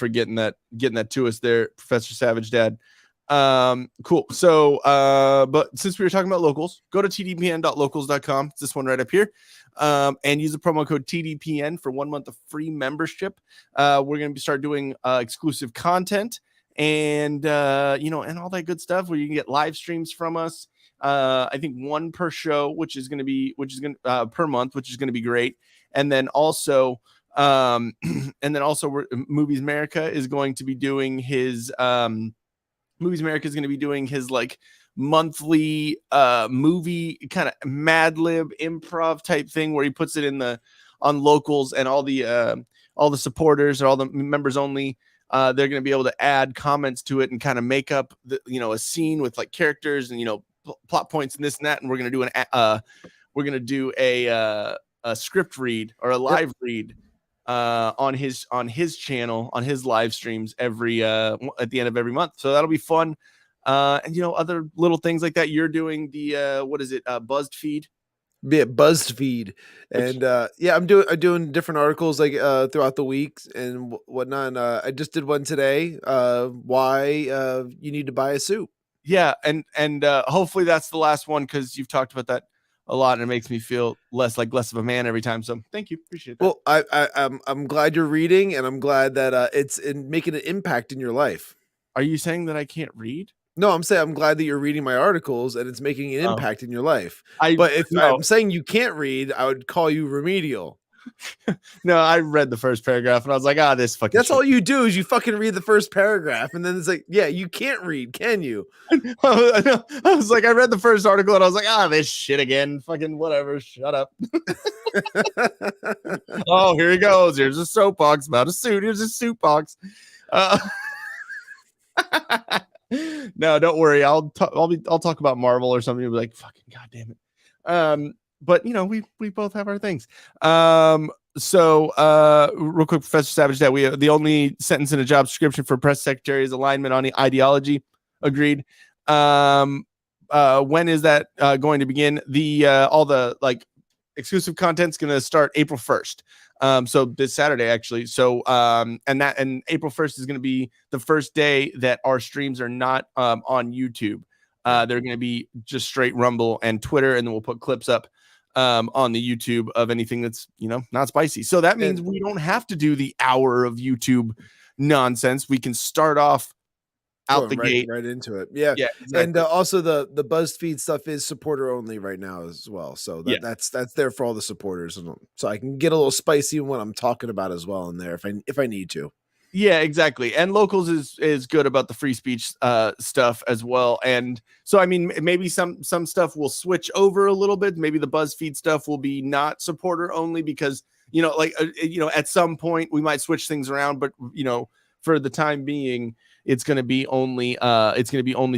getting that to us there, Professor Savage Dad. Cool. So, but since we were talking about locals, go to tdpn.locals.com. It's this one right up here. And use the promo code TDPN for 1 month of free membership. We're going to start doing exclusive content and and all that good stuff where you can get live streams from us. I think one per show, which is going to be per month, which is going to be great. And then also, Movies America is going to be doing his like monthly movie kind of Mad Lib improv type thing where he puts it on locals, and all the supporters or all the members only. They're going to be able to add comments to it and kind of make up a scene with like characters and plot points and this and that, and we're going to do a script read or a live read on his channel, on his live streams every at the end of every month. So that'll be fun. And other little things like that. You're doing the buzzed feed BuzzFeed, and I'm doing different articles like throughout the week and whatnot. And, I just did one today. Why you need to buy a suit? Yeah, and hopefully that's the last one because you've talked about that a lot, and it makes me feel less of a man every time. So thank you, appreciate that. Well, I'm glad you're reading, and I'm glad that it's making an impact in your life. Are you saying that I can't read? No, I'm saying I'm glad that you're reading my articles and it's making an impact in your life. I'm saying you can't read, I would call you remedial. No, I read the first paragraph and I was like, this fucking That's shit. all you do is you fucking read the first paragraph, and then it's like, yeah, you can't read, can you? I was like, I read the first article and I was like, this shit again. Fucking whatever. Shut up. Oh, here he goes. Here's a soapbox about a suit. Here's a suit box. No, don't worry. I'll talk about Marvel or something. You'll be like, fucking goddamn it. But we both have our things. So real quick, Professor Savage, that we the only sentence in a job description for press secretary is alignment on the ideology. Agreed. When is that going to begin? All the exclusive content's going to start April 1st. So this Saturday, actually. So, and April 1st is going to be the first day that our streams are not on YouTube. They're going to be just straight Rumble and Twitter, and then we'll put clips up on the YouTube of anything that's, not spicy. So that means we don't have to do the hour of YouTube nonsense. We can start off out the gate right into it. Yeah. Exactly. And also the BuzzFeed stuff is supporter only right now as well. So that's there for all the supporters, and so I can get a little spicy in what I'm talking about as well in there if I need to. Yeah, exactly. And Locals is good about the free speech stuff as well. And so, I mean, maybe some stuff will switch over a little bit. Maybe the BuzzFeed stuff will be not supporter only because, at some point we might switch things around. But, for the time being, it's going to be only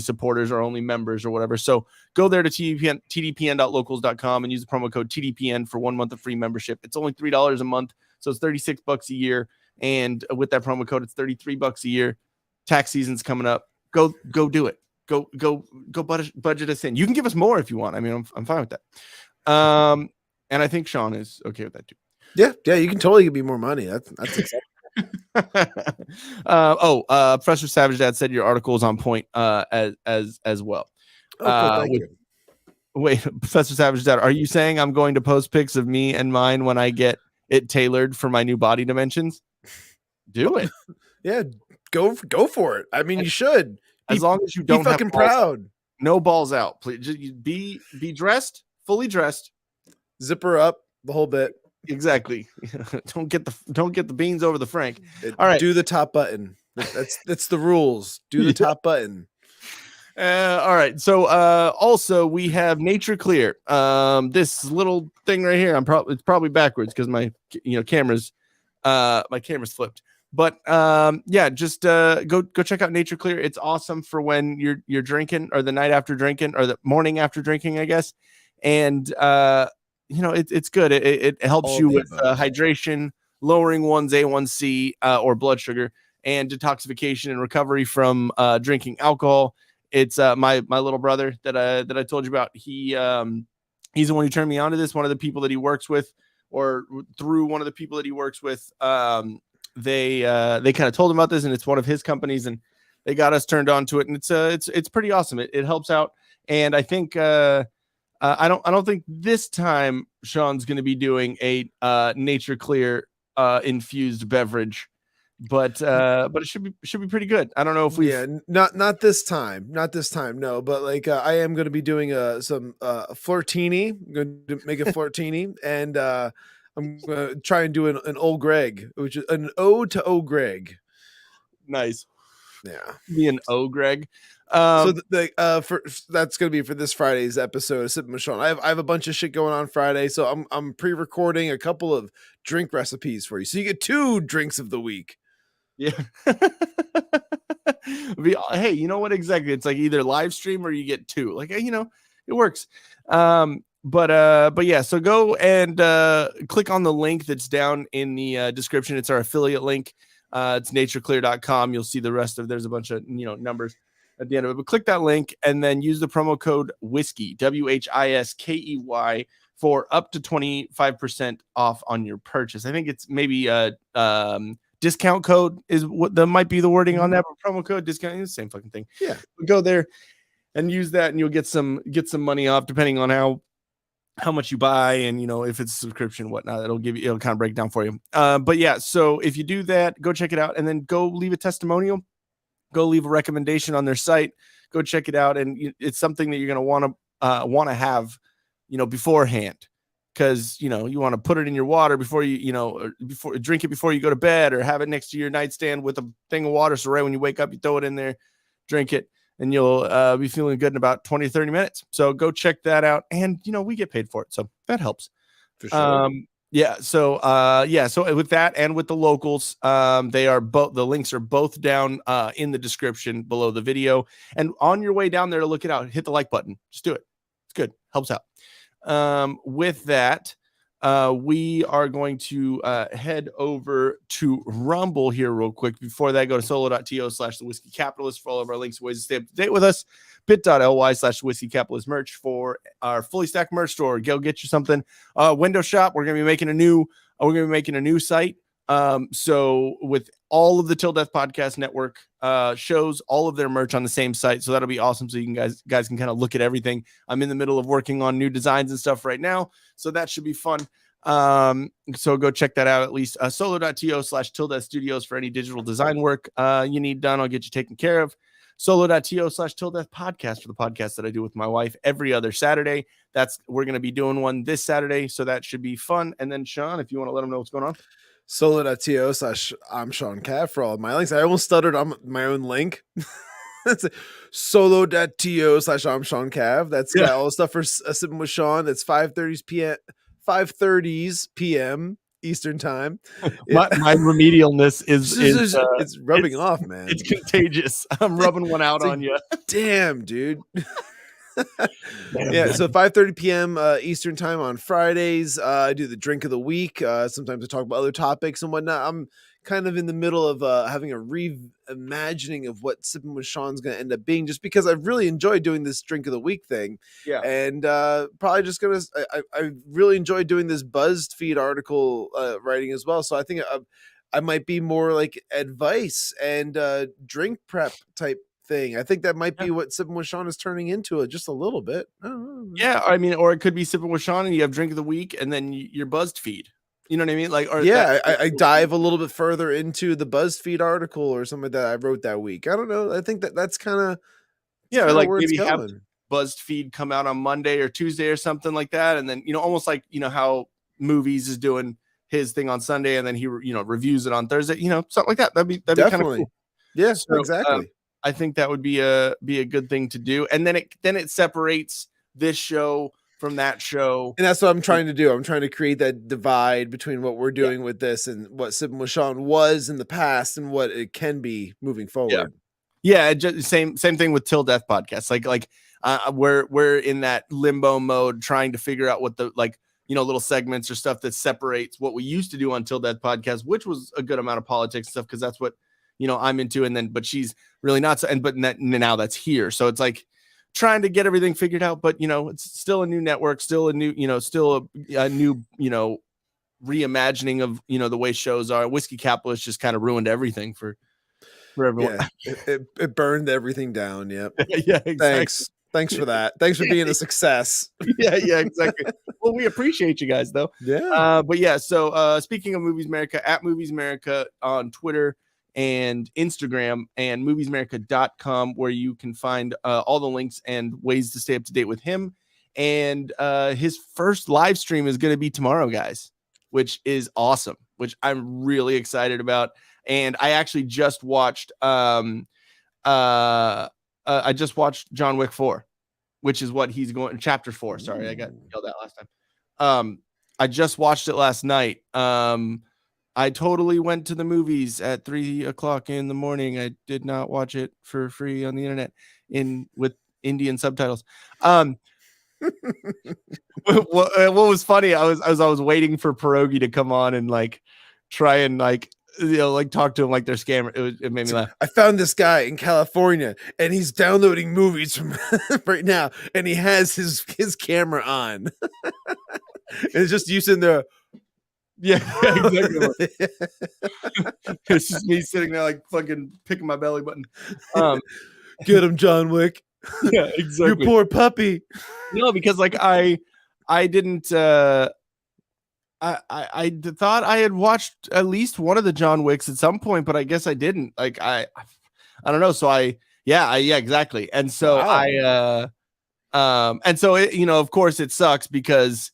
supporters or only members or whatever. So go there to tdpn.locals.com and use the promo code TDPN for 1 month of free membership. It's only $3 a month. So it's $36 a year. And with that promo code, it's $33 a year. Tax season's coming up. Go do it. Go budget us in. You can give us more if you want. I mean, I'm fine with that. And I think Shawn is okay with that too. Yeah, you can totally give me more money. That's exciting. Professor Savage Dad said your article is on point as well. Thank you. Wait, Professor Savage Dad, are you saying I'm going to post pics of me and mine when I get it tailored for my new body dimensions? Do it. Yeah, go for it. I mean, you should. As long as you don't be fucking have balls, proud. No balls out. Please just be dressed, fully dressed, zipper up the whole bit. Exactly. Don't get the beans over the Frank. All right. Do the top button. That's the rules. Do the top button. All right. So also we have Nature Clear. This little thing right here. It's probably backwards because my camera's flipped. But just go check out Nature Clear. It's awesome for when you're drinking, or the night after drinking, or the morning after drinking, I guess. And it's good. It helps you with hydration, lowering one's A1C or blood sugar, and detoxification and recovery from drinking alcohol. It's my little brother that I told you about. He's the one who turned me on to this. One of the people that he works with, or through one of the people that he works with, they kind of told him about this, and it's one of his companies, and they got us turned on to it, and it's pretty awesome. It helps out, and I think I don't think this time Shawn's going to be doing a Nature Clear infused beverage. But it should be pretty good. I don't know if we not this time, no. But I am going to be doing some flirtini. I'm going to make a flirtini, and I'm going to try and do an Old Greg, which is an ode to Old Greg. Nice. Yeah, be an O Greg. So that's going to be for this Friday's episode of Sippin with Shawn. I have a bunch of shit going on Friday, so I'm pre-recording a couple of drink recipes for you, so you get 2 drinks of the week. Yeah. Hey, you know what? Exactly. It's like either live stream or you get 2. It works. But yeah, so go and click on the link that's down in the description. It's our affiliate link. It's natureclear.com. You'll see the rest of, there's a bunch of, numbers at the end of it, but click that link and then use the promo code whiskey, WHISKEY, for up to 25% off on your purchase. I think it's maybe a discount code is what might be the wording on that, but promo code discount is the same fucking thing. Yeah, go there and use that, and you'll get some money off depending on how much you buy, and if it's a subscription, whatnot. It'll kind of break down for you. But yeah, so if you do that, go check it out, and then go leave a testimonial, go leave a recommendation on their site, go check it out, and it's something that you're gonna want to have, beforehand, because you want to put it in your water before before drink it before you go to bed, or have it next to your nightstand with a thing of water, so right when you wake up, you throw it in there, drink it, and you'll be feeling good in about 20 or 30 minutes. So go check that out. And, we get paid for it, so that helps. For sure. So with that and with the locals, they are both, the links are both down in the description below the video. And on your way down there to look it out, hit the like button. Just do it. It's good. Helps out. With that, we are going to head over to Rumble here real quick. Before that, go to solo.to/thewhiskeycapitalist for all of our links and ways to stay up to date with us. bit.ly/whiskeycapitalist merch for our fully stacked merch store. Go get you something. Window shop. We're going to be making a new site. So with all of the Til Death Podcast Network shows, all of their merch on the same site. So that'll be awesome. So you can guys can kind of look at everything. I'm in the middle of working on new designs and stuff right now, so that should be fun. So go check that out at least. Solo.to/tildeathstudios for any digital design work you need done. I'll get you taken care of. Solo.to/tildeath podcast for the podcast that I do with my wife every other Saturday. We're going to be doing one this Saturday, so that should be fun. And then Shawn, if you want to let them know what's going on. Solo.to/I'm Shawn Cav for all of my links. I almost stuttered on my own link. That's solo.to/I'm Shawn Cav. That's got all the stuff for Sippin with Shawn. That's 5:30 p.m. Eastern time. My remedialness is it's rubbing off, man. It's contagious. I'm rubbing one out on you. Damn, dude. Yeah, so 5:30 p.m. Eastern time on Fridays. I do the drink of the week. Sometimes I talk about other topics and whatnot. I'm kind of in the middle of having a reimagining of what Sippin with Shawn's going to end up being, just because I've really enjoyed doing this drink of the week thing. Yeah, and probably just gonna. I really enjoyed doing this BuzzFeed article writing as well. So I think I might be more like advice and drink prep type thing. I think that might be what Sippin with Shawn is turning into just a little bit. Yeah, I mean, or it could be Sippin with Shawn and you have drink of the week and then your BuzzFeed. You know what I mean? Like, I dive a little bit further into the BuzzFeed article or something that I wrote that week. I don't know. I think that's kind of like maybe have BuzzFeed come out on Monday or Tuesday or something like that, and then almost like how Movies is doing his thing on Sunday and then he reviews it on Thursday. Something like that. That'd be kind of cool. Yeah, so, exactly. I think that would be a good thing to do, and then it separates this show from that show, and that's what I'm trying to do. I'm trying to create that divide between what we're doing with this and what Sippin with Shawn was in the past and what it can be moving forward. Yeah, just same thing with Til Death Podcast. Like we're in that limbo mode, trying to figure out what the little segments or stuff that separates what we used to do on Til Death Podcast, which was a good amount of politics stuff because that's what I'm into, and then but she's really not so, but now that's here, so it's like trying to get everything figured out, but it's still a new network, still a new still a new reimagining of the way shows are. Whiskey Capitalist just kind of ruined everything for everyone. Yeah, it burned everything down. Yep. Yeah, exactly. Thanks for that. Thanks for being a success. Yeah, exactly. Well, we appreciate you guys though. Yeah. But yeah, so speaking of Movies America, at Movies America on Twitter and Instagram, and moviesamerica.com, where you can find all the links and ways to stay up to date with him. And his first live stream is going to be tomorrow, guys, which is awesome, which I'm really excited about. And I actually just watched I just watched John Wick 4, which is what he's going chapter 4. Sorry, I got yelled at last time. I just watched it last night. I totally went to the movies at 3:00 in the morning. I did not watch it for free on the internet with Indian subtitles. What was funny, I was waiting for Pierogi to come on and try and talk to him like they're scammer. It made me laugh. I found this guy in California and he's downloading movies from right now, and he has his camera on. It's just you sitting there. Yeah, exactly. It's just me sitting there like fucking picking my belly button. Get him, John Wick. Yeah, exactly. Your poor puppy. No, because like I didn't. I thought I had watched at least one of the John Wicks at some point, but I guess I didn't. Like I don't know. So yeah, exactly. And so Wow. and so it, of course it sucks because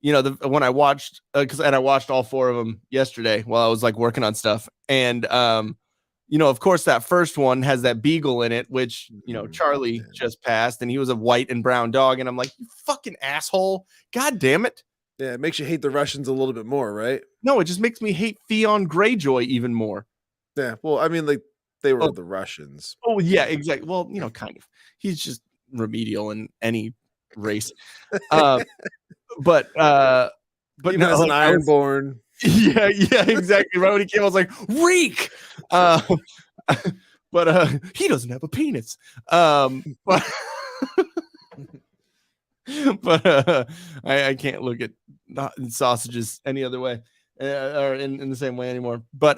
when I watched I watched all 4 of them yesterday while I was like working on stuff, and of course that first one has that beagle in it, which Charlie just passed, and he was a white and brown dog, and I'm like, you fucking asshole, god damn it. Yeah, it makes you hate the Russians a little bit more, right? No, it just makes me hate Theon Greyjoy even more. Yeah, well, I mean, like they were the Russians. Oh yeah, exactly. Well, kind of. He's just remedial in any race. But Even no, as an like, Ironborn. Yeah, exactly. Right when he came, I was like, reek. But he doesn't have a penis. But I can't look at sausages any other way or in the same way anymore. But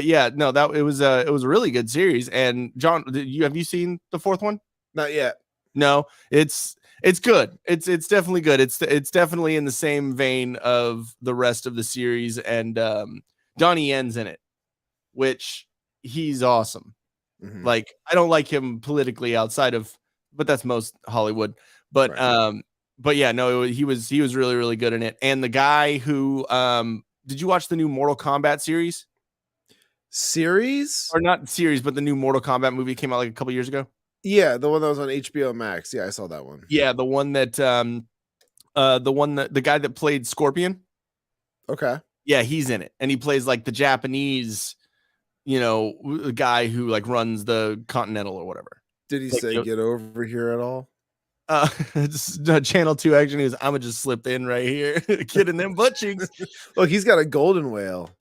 yeah, no, it was a really good series. And John, have you seen the 4th one? Not yet. No, it's good. It's definitely good. It's definitely in the same vein of the rest of the series, and Donnie Yen's in it, which he's awesome. Mm-hmm. Like, I don't like him politically outside of, but that's most Hollywood. But Right. But yeah, no, he was really, really good in it. And the guy who did you watch the new Mortal Kombat series? Series? Or not series, but the new Mortal Kombat movie came out like a couple years ago. Yeah, the one that was on HBO Max. Yeah, I saw that one. Yeah, the one that the guy that played Scorpion. Okay. Yeah, he's in it, and he plays like the Japanese, guy who like runs the Continental or whatever. Did he say get over here at all? Channel 2 action news. I'ma just slip in right here, kidding them butt cheeks. Look, he's got a golden whale.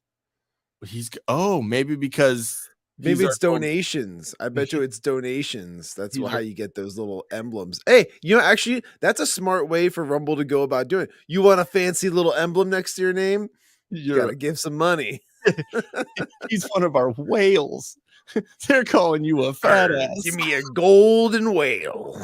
Maybe because maybe it's donations. I bet you it's donations. That's how you get those little emblems. Hey, actually, that's a smart way for Rumble to go about doing it. You want a fancy little emblem next to your name? You gotta give some money. He's one of our whales. They're calling you a fat ass. Give me a golden whale.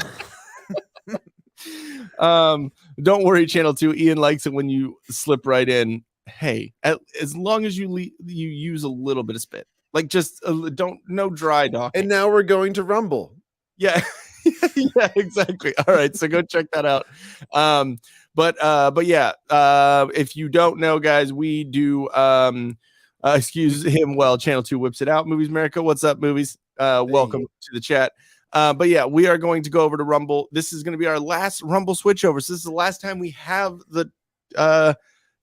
Don't worry, Channel 2. Ian likes it when you slip right in. Hey, as long as you use a little bit of spit. Like, just no dry dock. And now we're going to Rumble. Yeah. Yeah, exactly. All right, so go check that out. But yeah, if you don't know, guys, we do excuse him while Channel 2 whips it out. Movies America, what's up, movies? Welcome to the chat. But yeah, we are going to go over to Rumble. This is going to be our last Rumble switchover. So this is the last time we have the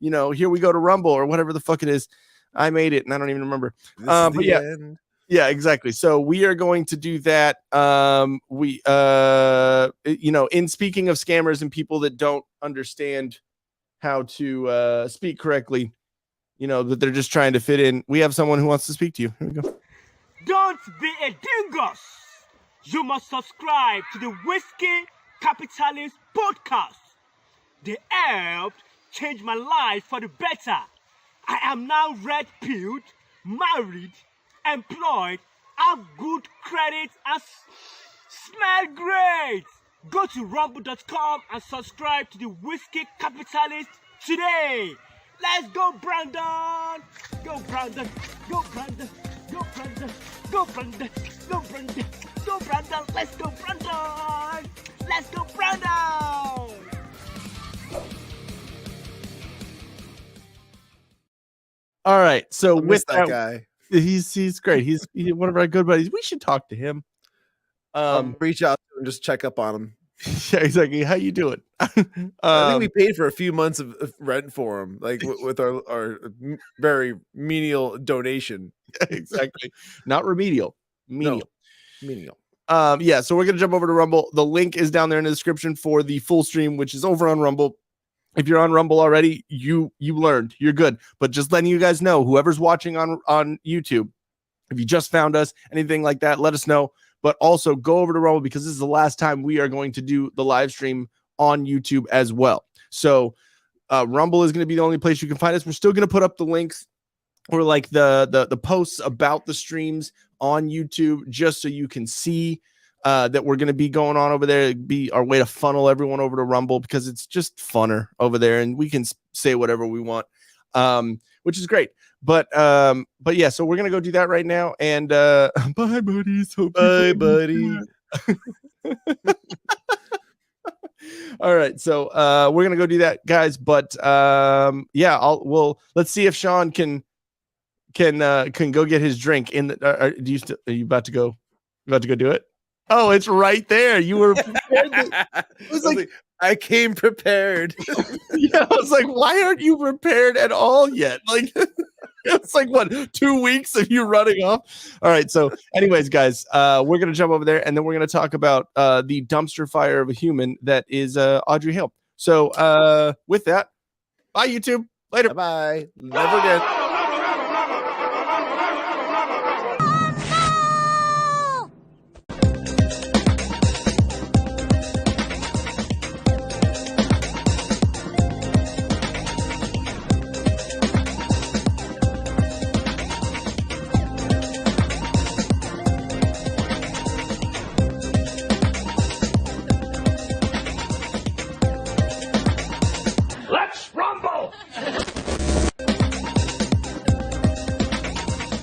here we go to Rumble or whatever the fuck it is. I made it and I don't even remember. But yeah. End. Yeah, exactly. So we are going to do that. In speaking of scammers and people that don't understand how to speak correctly, that they're just trying to fit in. We have someone who wants to speak to you. Here we go. Don't be a dingus. You must subscribe to the Whiskey Capitalist Podcast. They helped change my life for the better. I am now red-pilled, married, employed, have good credit, and smell great. Go to rumble.com and subscribe to the Whiskey Capitalist today. Let's go, Brandon. Go, Brandon. Go, Brandon. Go, Brandon. Go, Brandon. Go, Brandon. Go, Brandon. Let's go, Brandon. Let's go, Brandon. All right. So with that guy, he's great. He's one of our good buddies. We should talk to him. Reach out to him and just check up on him. Yeah, exactly. How you doing? I think we paid for a few months of rent for him, like with our very menial donation. Exactly. Not remedial. Menial. No, menial. Yeah, so we're gonna jump over to Rumble. The link is down there in the description for the full stream, which is over on Rumble. If you're on Rumble already, you learned. You're good. But just letting you guys know, whoever's watching on YouTube, if you just found us, anything like that, let us know. But also go over to Rumble because this is the last time we are going to do the live stream on YouTube as well. So Rumble is going to be the only place you can find us. We're still going to put up the links or like the posts about the streams on YouTube, just so you can see that we're going to be going on over there. It'd be our way to funnel everyone over to Rumble, because it's just funner over there, and we can say whatever we want, which is great. But yeah, so we're gonna go do that right now. And bye, buddies. Bye, buddy. All right, so we're gonna go do that, guys. But yeah, let's see if Shawn can go get his drink. In the are you about to go? About to go do it? Oh, it's right there. You were prepared. It was like I came prepared. Yeah, I was like, why aren't you prepared at all yet? Like, it's like, what, 2 weeks of you running off? All right. So anyways, guys, we're going to jump over there, and then we're going to talk about the dumpster fire of a human that is Audrey Hale. So with that, bye, YouTube. Later. Bye. Never again. Let's rumble!